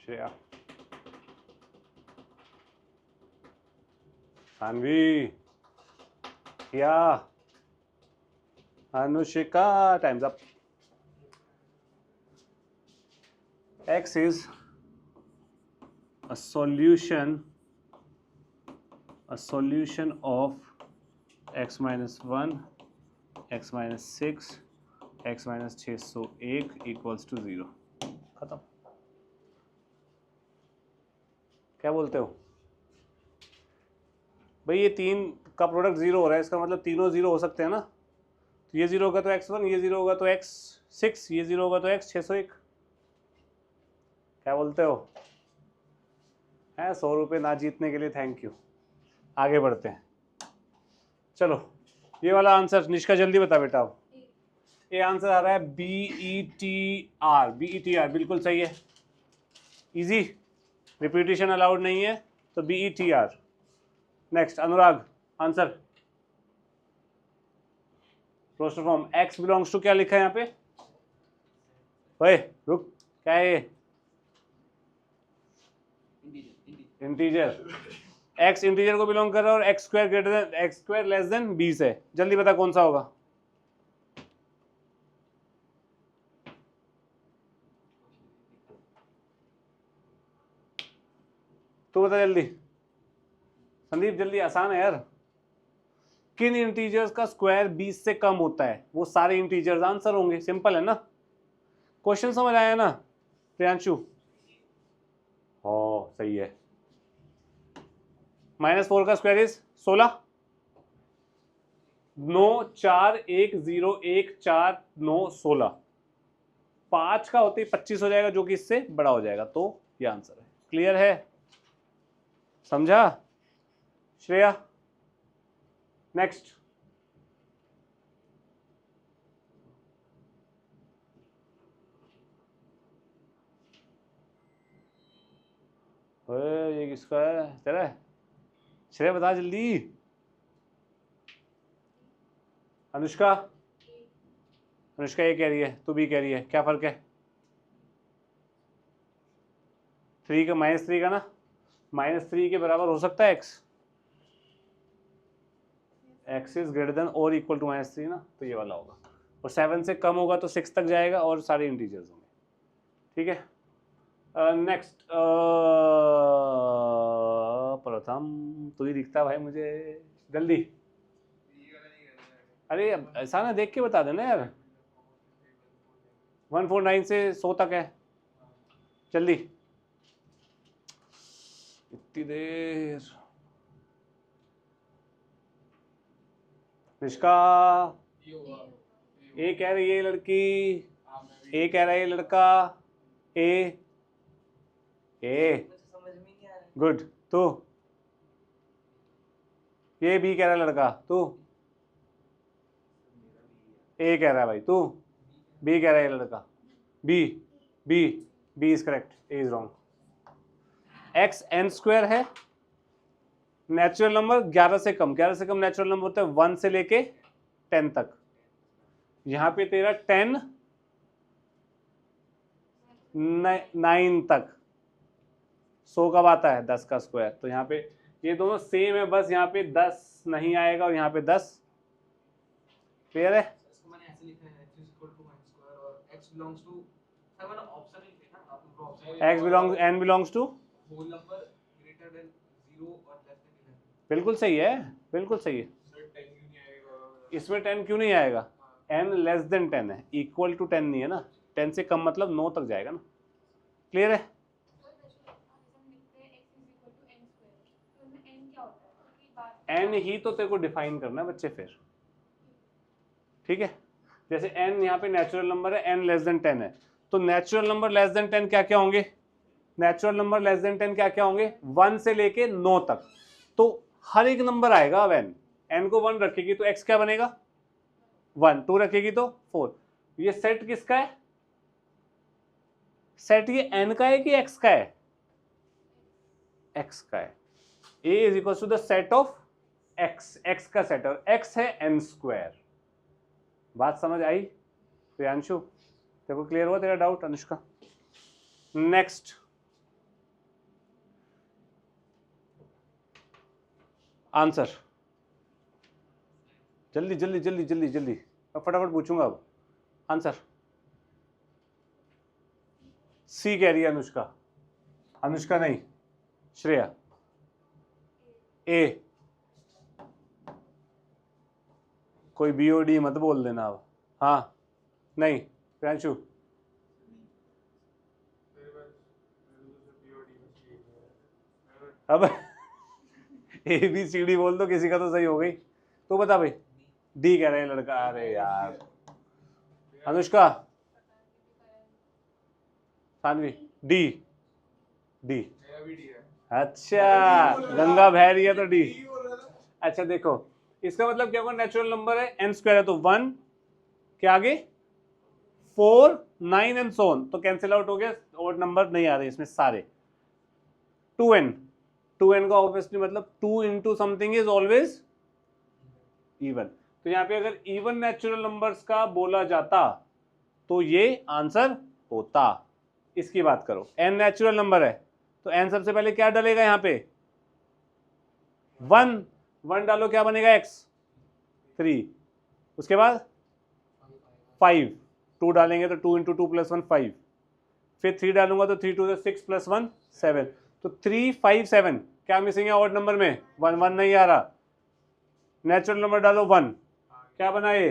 श्रेया, सानवी, या Anushika, times up. x is a solution of x minus 1, x minus 6, x minus 601 equals to 0। खत्म। क्या बोलते हो भाई? ये तीन का प्रोडक्ट 0 हो रहा है, इसका मतलब तीनों 0 हो सकते हैं ना? तो ये 0 होगा तो x1, ये 0 होगा तो x6, ये 0 होगा तो x601। क्या बोलते हो? है 100 रुपये ना जीतने के लिए थैंक यू। आगे बढ़ते हैं, चलो। ये वाला आंसर निष्का जल्दी बता बेटा। अब ये आंसर आ रहा है BETR। BETR बिल्कुल सही है, इजी, रिपीटिशन अलाउड नहीं है, तो BETR। Next Anurag, answer closure form x belongs to, क्या लिखा है यहाँ पे? ओए रुक, क्या है ये? इंटीजर। x इंटीजर को बिलोंग कर रहा है और x square greater than x square less than 20 है। जल्दी बता कौन सा होगा? तू बता जल्दी। संदीप जल्दी, आसान है यार। किन इंटीजर्स का स्क्वायर 20 से कम होता है? वो सारे इंटीजर्स आंसर होंगे, सिंपल है ना। क्वेश्चन समझ आया ना प्रियांशु? ओ सही है। -4 का स्क्वायर इज 16, 9 4 1 0 1 4 9 16, 5 का होते ही 25 हो जाएगा, जो कि इससे बड़ा हो जाएगा, तो ये आंसर है। क्लियर है? समझा श्रेया? नेक्स्ट। ये किसका है? तेरा है? श्रेया बता जल्दी। अनुष्का, अनुष्का ये कह रही है, तू भी कह रही है, क्या फर्क है? 3 का -3 का ना, -3 के बराबर हो सकता है x? x is greater then और इक्वल टू -3 ना, तो ये वाला होगा। और 7 से कम होगा तो 6 तक जाएगा और सारे इंटीजर्स होंगे। ठीक है, नेक्स्ट। प्रथम तू ही दिखता भाई मुझे, जल्दी। अरे ऐसा ना देख के बता देना यार। 149 से 100 तक है, जल्दी। इतनी देर। निष्का, ए कह रही है लड़की, ए कह रहा है लड़का, ए गुड। तू? ये बी कह रहा है लड़का, तू? ए कह रहा है भाई, तू? बी कह रहा है लड़का, B B B is correct, A is wrong. X n square है, नेचुरल नंबर 11 से कम, 11 से कम नेचुरल नंबर होता है 1 से लेके 10 तक। यहाँ पे तेरा 10 9 तक। 100 कब आता है? 10 का स्क्वायर। तो यहाँ पे ये दोनों सेम है, बस यहाँ पे 10 नहीं आएगा और यहाँ पे 10। क्लियर है? मैंने ऐसे लिखा है x equal to n square और x बिलोंग्स टू, सर मैंने ऑप्शन ही लिखा ना, आपको option x belongs n belongs to whole number greater than 0 और लेस देन 11। बिल्कुल सही है, बिल्कुल सही है। सर 10 क्यों नहीं आएगा इसमें 10 क्यों नहीं आएगा? n लेस देन 10 है, इक्वल टू 10 नहीं है ना। 10 से कम मतलब 9 तक जाएगा ना। क्लियर है? n ही तो तेरे को डिफाइन करना है बच्चे फिर। ठीक है, जैसे n यहाँ पे नेचुरल नंबर है, n लेस देन 10 है, तो नेचुरल नंबर लेस देन 10 क्या क्या होंगे? नेचुरल नंबर लेस देन 10 क्या क्या होंगे? 1 से लेके 9 तक। तो हर एक नंबर आएगा। अब n को 1 रखेगी तो x क्या बनेगा? 1। 2 रखेगी तो 4। ये सेट किसका है? सेट ये n का है कि x का है? x का है। a is equal to the set of x, x का सेट, और x है n स्क्वायर। बात समझ आई प्रियांशु? देखो क्लियर हुआ तेरा डाउट? अनुष्का नेक्स्ट। आंसर जल्दी जल्दी जल्दी जल्दी जल्दी, मैं फटाफट पूछूंगा अब। आंसर सी कह रही है अनुष्का। अनुष्का नहीं, श्रेया। ए। कोई BOD मत बोल देना अब। हाँ नहीं प्रियांशु? अब ABCD बोल दो, किसी का तो सही हो गई। तो बता भाई, डी कह रहे हैं लड़का। अरे यार अनुष्का, सानवी, डी डी। मेरा भी डी है। अच्छा, गंगा बह रही है तो डी। अच्छा देखो, इसका मतलब क्या होगा? नेचुरल नंबर है, n स्क्वायर है, तो 1 के आगे 4 9 एंड सो ऑन, तो कैंसिल आउट हो गया, और नंबर नहीं आ रहे इसमें सारे। 2n का ऑब्वियसली मतलब 2 into something is always even. तो यहाँ पे अगर इवन नेचुरल नंबर्स का बोला जाता तो ये आंसर होता। इसकी बात करो, n नेचुरल नंबर है तो n सबसे पहले क्या डालेगा? यहाँ पे 1 डालो, क्या बनेगा? x 3, उसके बाद 5, 2 डालेंगे तो 2 इंटू 2 प्लस 1 5, फिर 3 डालूंगा तो 3 2 6 प्लस 1 7, तो 3 5 7। क्या मिसिंग है ऑड नंबर में? 1 1 नहीं आ रहा। नेचुरल नंबर डालो 1, क्या बना ये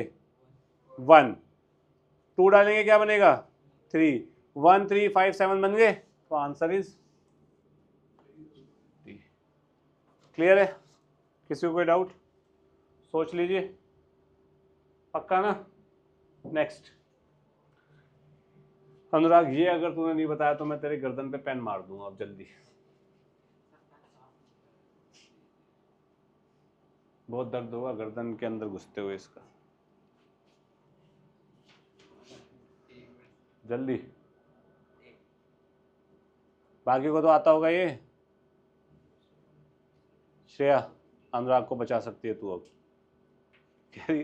1, 2 डालेंगे क्या बनेगा 3, 1 3 5 7 बन गए, तो आंसर इज क्लियर है? किसी को कोई डाउट? सोच लीजिए, पक्का ना? नेक्स्ट अनुराग, ये अगर तूने नहीं बताया तो मैं तेरे गर्दन पे पेन मार दूंगा अब जल्दी। बहुत दर्द होगा गर्दन के अंदर घुसते हुए इसका। जल्दी, बाकी को तो आता होगा ये। श्रेया, अनुराग को बचा सकती है तू अब।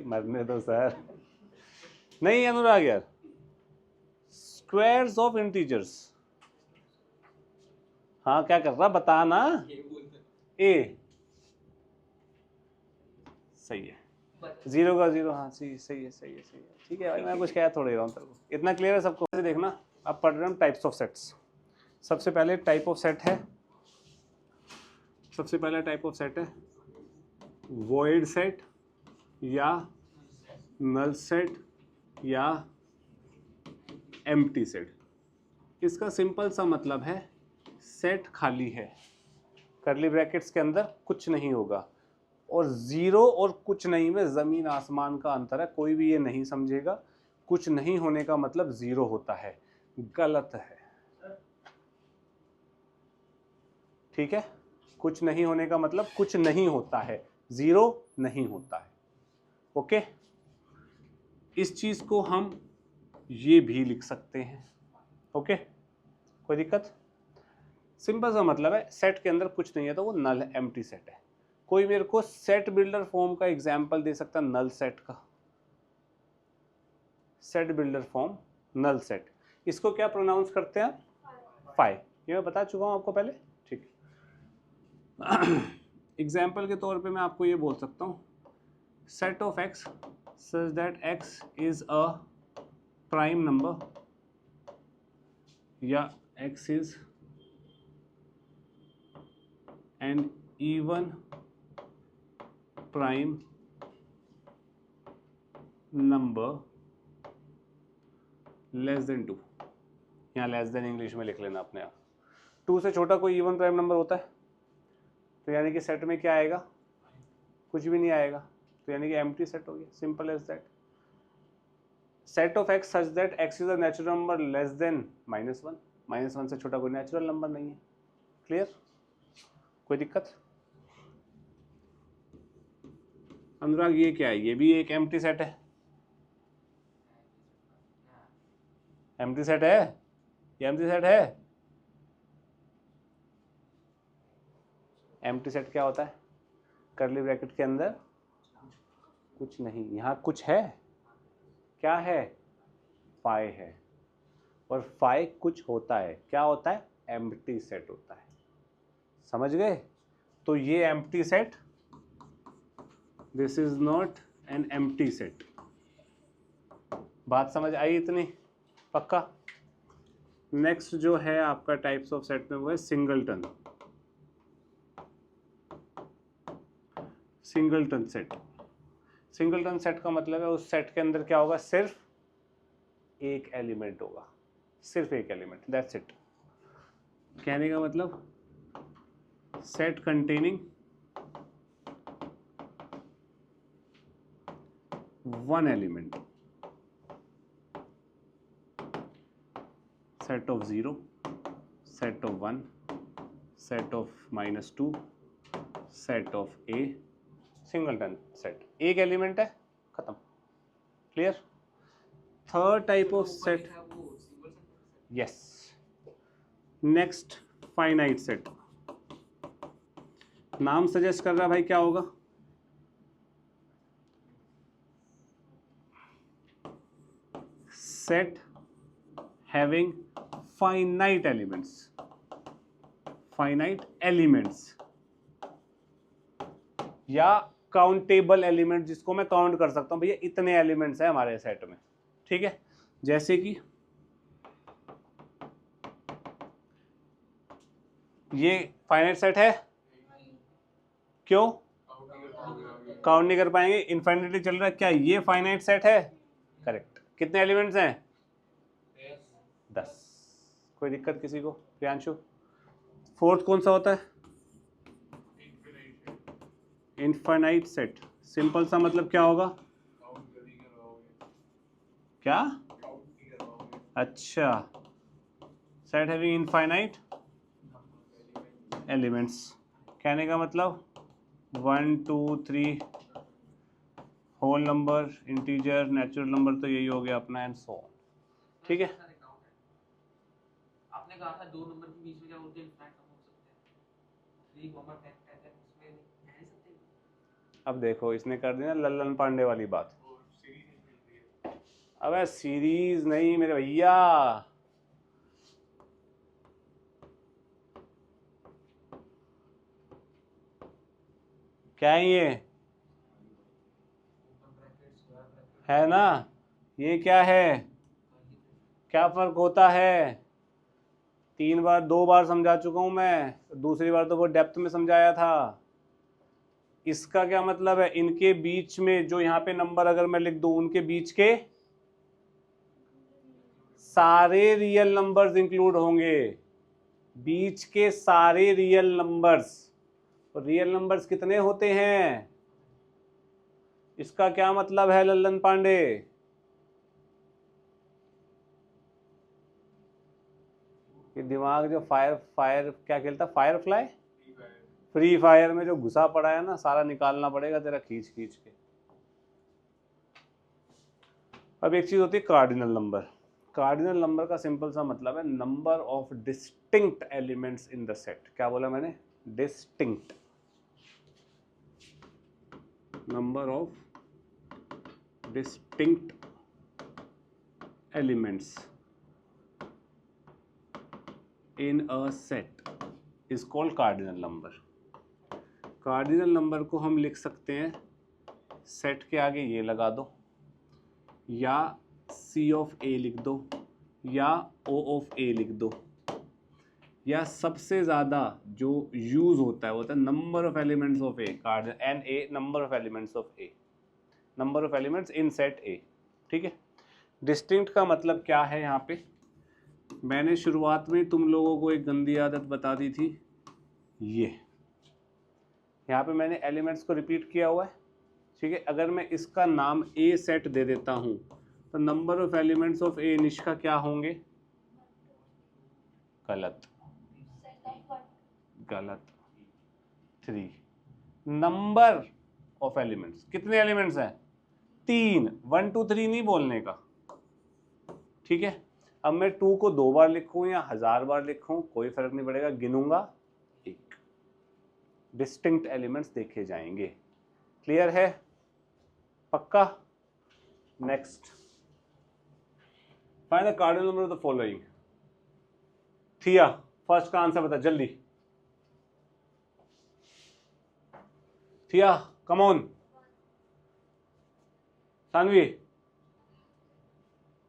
मरने दो सर। नहीं अनुराग यार, स्क्वायर्स ऑफ इंटीजर्स। हाँ क्या कर रहा बता ना। ए सही है, 0 का 0, हाँ सही सही है सही है सही है, ठीक है भाई, मैं कुछ कह थोड़ी रहा हूँ तेरे को, इतना क्लियर है सबको? देखना, अब पढ़ रहे हम टाइप्स ऑफ सेट्स। सबसे पहले टाइप ऑफ सेट है, सबसे पहला टाइप ऑफ सेट है वॉइड सेट या नल सेट या एम्प्टी सेट। इसका सिंपल सा मतलब है सेट खाली है, कर्ली ब्रैकेट्स के अंदर कुछ नहीं होगा, और 0 और कुछ नहीं में ज़मीन आसमान का अंतर है। कोई भी ये नहीं समझेगा कुछ नहीं होने का मतलब 0 होता है, गलत है, ठीक है? कुछ नहीं होने का मतलब कुछ नहीं होता है, 0 नहीं होता है, ओके? इस चीज को हम ये भी लिख सकते हैं, ओके? कोई दिक्कत? सिंपल सा मतलब है सेट के अंदर कुछ नहीं है तो वो नल है, एम्प्टी सेट है। कोई मेरे को सेट बिल्डर फॉर्म का एग्जाम्पल दे सकता है नल सेट का? Set builder form null set, इसको क्या प्रोनाउंस करते हैं? फाई। ये मैं बता चुका हूं आपको पहले, ठीक है? एग्जाम्पल के तौर पे मैं आपको ये बोल सकता हूं set of x such that x is a prime number या x is an even prime number less than 2। यहाँ लेस देन इंग्लिश में लिख लेना अपने आप। 2 से छोटा कोई इवन प्राइम नंबर होता है तो यानी कि सेट में क्या आएगा? कुछ भी नहीं आएगा, तो यानी कि एम्प्टी सेट हो गया, simple as that. Set of x such that x is a natural number less than -1, -1 से छोटा कोई नेचुरल नंबर नहीं है। क्लियर? कोई दिक्कत? अनुराग ये क्या है? ये भी एक एम्प्टी सेट है, एम्प्टी सेट है, ये एम्प्टी सेट है। एम्प्टी सेट क्या होता है? कर्ली ब्रैकेट के अंदर कुछ नहीं, यहाँ कुछ है, क्या है? फाई है, और फाई कुछ होता है, क्या होता है? एम्प्टी सेट होता है। समझ गए? तो ये empty set, this is not an empty set. बात समझ आई इतनी? पक्का? नेक्स्ट जो है आपका टाइप्स ऑफ सेट में वो है singleton. Singleton set, singleton set का मतलब है उस सेट के अंदर क्या होगा? सिर्फ एक एलिमेंट होगा, सिर्फ एक एलिमेंट, दैट्स इट। कहने का मतलब set containing one element, set of 0, set of 1, set of -2, set of A, singleton set, एक एलिमेंट है, खत्म। Clear? Third type of set, yes. Next finite set, नाम सजेस्ट कर रहा है भाई क्या होगा? Set having finite elements, finite elements या काउंटेबल एलिमेंट, जिसको मैं काउंट कर सकता हूं भैया इतने एलिमेंट्स हैं हमारे सेट में, ठीक है? जैसे कि ये फाइनाइट सेट है, क्यों? काउंट नहीं कर पाएंगे, इन्फिनिटी चल रहा है। क्या ये फाइनाइट सेट है? करेक्ट। कितने एलिमेंट्स हैं? 10। कोई दिक्कत किसी को? प्रियांशु, फोर्थ कौन सा होता है? Infinite set. सिंपल सा मतलब क्या होगा? क्या? अच्छा, सेट हैविंग इनफाइनाइट एलिमेंट्स। कहने का मतलब 1 2 3 whole number, integer, natural number, तो यही हो गया अपना, एंड सो ऑन। ठीक है। आपने कहा था दो नंबर के बीच में क्या बोलते हैं, इनफाइनाइट हो सकते हैं 3, 10 उसमें नहीं सकते। अब देखो, इसने कर दी ना लल्लन पांडे वाली बात। अबे सीरीज नहीं मेरे भैया, क्या है ये? है ना, ये क्या है? क्या फर्क होता है? 2 बार समझा चुका हूं मैं, दूसरी बार तो वो डेप्थ में समझाया था। इसका क्या मतलब है? इनके बीच में जो यहाँ पे नंबर अगर मैं लिख दूं, उनके बीच के सारे रियल नंबर्स इंक्लूड होंगे, बीच के सारे रियल नंबर्स। रियल नंबर्स कितने होते हैं? इसका क्या मतलब है लल्लन पांडे? ये दिमाग जो फायर फायर क्या खेलता, फायर फ्लाई, फ्री फायर में जो घुसा पड़ा है ना, सारा निकालना पड़ेगा तेरा खींच खींच के। अब एक चीज होती है कार्डिनल नंबर। कार्डिनल नंबर का सिंपल सा मतलब है number of distinct elements in the set. क्या बोला मैंने? Distinct. Number of distinct elements in a set is called cardinal number. Cardinal number को हम लिख सकते हैं, सेट के आगे ये लगा दो, या C ऑफ A लिख दो, या O ऑफ A लिख दो, या सबसे ज़्यादा जो यूज होता है वो होता है number of elements of A, cardinal N A, number of elements of A, number of elements in set A। ठीक है। डिस्टिंक्ट का मतलब क्या है? यहाँ पे मैंने शुरुआत में तुम लोगों को एक गंदी आदत बता दी थी, ये यहाँ पे मैंने एलिमेंट्स को रिपीट किया हुआ है। ठीक है, अगर मैं इसका नाम ए सेट दे देता हूँ तो नंबर ऑफ एलिमेंट्स ऑफ ए निष्का क्या होंगे? गलत, गलत। 3। नंबर ऑफ एलिमेंट्स, कितने एलिमेंट्स हैं? 3। 1 2 3 नहीं बोलने का। ठीक है, अब मैं 2 को 2 बार लिखूं या 1000 बार लिखूं, कोई फर्क नहीं पड़ेगा, गिनूंगा 1। डिस्टिंक्ट एलिमेंट्स देखे जाएंगे। क्लियर है? पक्का? Next, find the cardinal number of the following. थिया, फर्स्ट का आंसर बता जल्दी। थिया, कम ऑन। सानवी,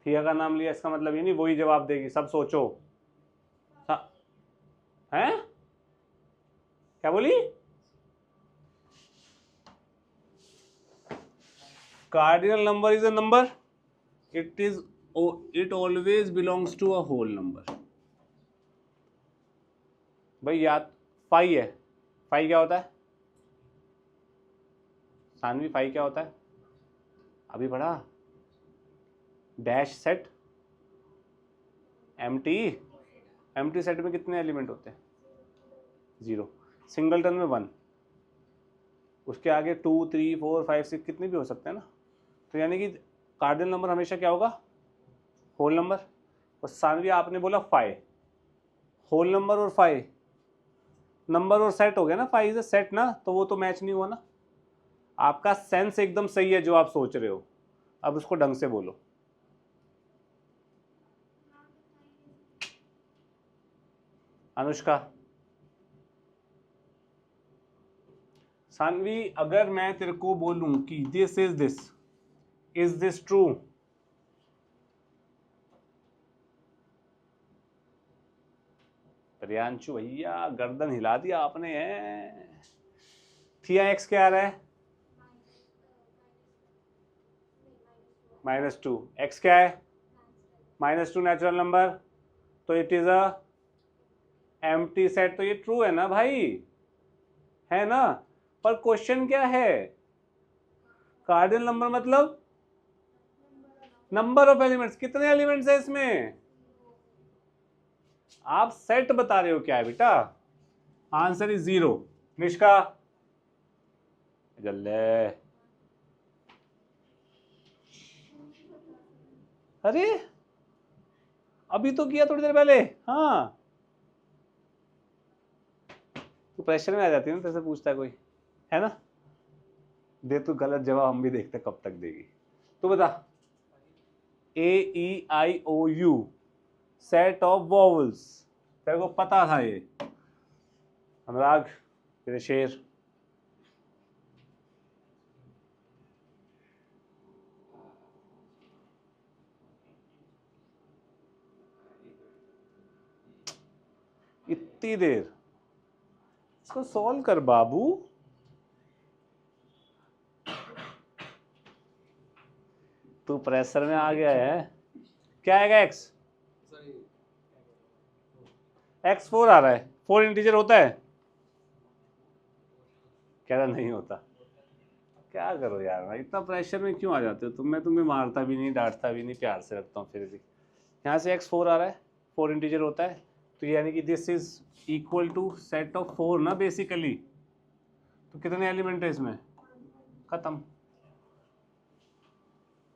थिया का नाम लिया इसका मतलब ये नहीं वही जवाब देगी, सब सोचो। हैं? क्या बोली? Cardinal number is a number. It always belongs to a whole number. भाई याद फाई है। फाई क्या होता है? सानवी, फाई क्या होता है? अभी पढ़ा। डैश सेट, एम्प्टी सेट में कितने एलिमेंट होते हैं? 0। सिंगलटन में 1, उसके आगे 2 3 4 5 6 कितने भी हो सकते हैं ना। तो यानी कि कार्डिनल नंबर हमेशा क्या होगा? Whole number. और सानवी आपने बोला फाई, होल नंबर और फाई नंबर और सेट हो गया ना, फाई इज अ सेट ना, तो वो तो मैच नहीं हुआ ना। आपका सेंस एकदम सही है जो आप सोच रहे हो, अब उसको ढंग से बोलो। अनुष्का, सानवी, अगर मैं तेरे को बोलूं कि this is this true? Priyanshu भैया गर्दन हिला दिया आपने। है थिया, एक्स क्या आ रहा है? -2, x क्या है? -2 नेचुरल नंबर, तो it is a empty set. तो ये ट्रू है ना भाई, है ना? पर क्वेश्चन क्या है? कार्डिनल नंबर मतलब नंबर ऑफ एलिमेंट्स, कितने एलिमेंट्स है इसमें? आप सेट बता रहे हो क्या है बेटा? Answer is 0। निष्का जल्ले, अरे अभी तो किया थोड़ी देर पहले। हाँ, तू प्रेशर में आ जाती है ना, तेरे से पूछता है कोई, है ना? दे तू गलत जवाब, हम भी देखते कब तक देगी। तू बता, AEIOU सेट ऑफ वॉवल्स, तेरे को पता था ये? अनुराग तेरे शेर। इतनी देर, इसको सॉल्व कर बाबू। तू प्रेशर में आ गया है। क्या आएगा x? x 4 आ रहा है। 4 इंटीजर होता है? कह रहा नहीं होता। क्या करो यार भाई, इतना प्रेशर में क्यों आ जाते हो तुम? मैं तुम्हें मारता भी नहीं, डांटता भी नहीं, प्यार से रखता हूँ फिर भी। यहाँ से x 4 आ रहा है, 4 इंटीजर होता है, तो यानी कि this is equal to set of 4 ना बेसिकली। तो कितने एलिमेंट है इसमें? खत्म।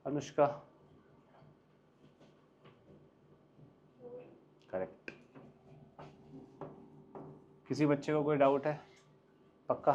अनुष्का करेक्ट। किसी बच्चे को कोई डाउट है? पक्का?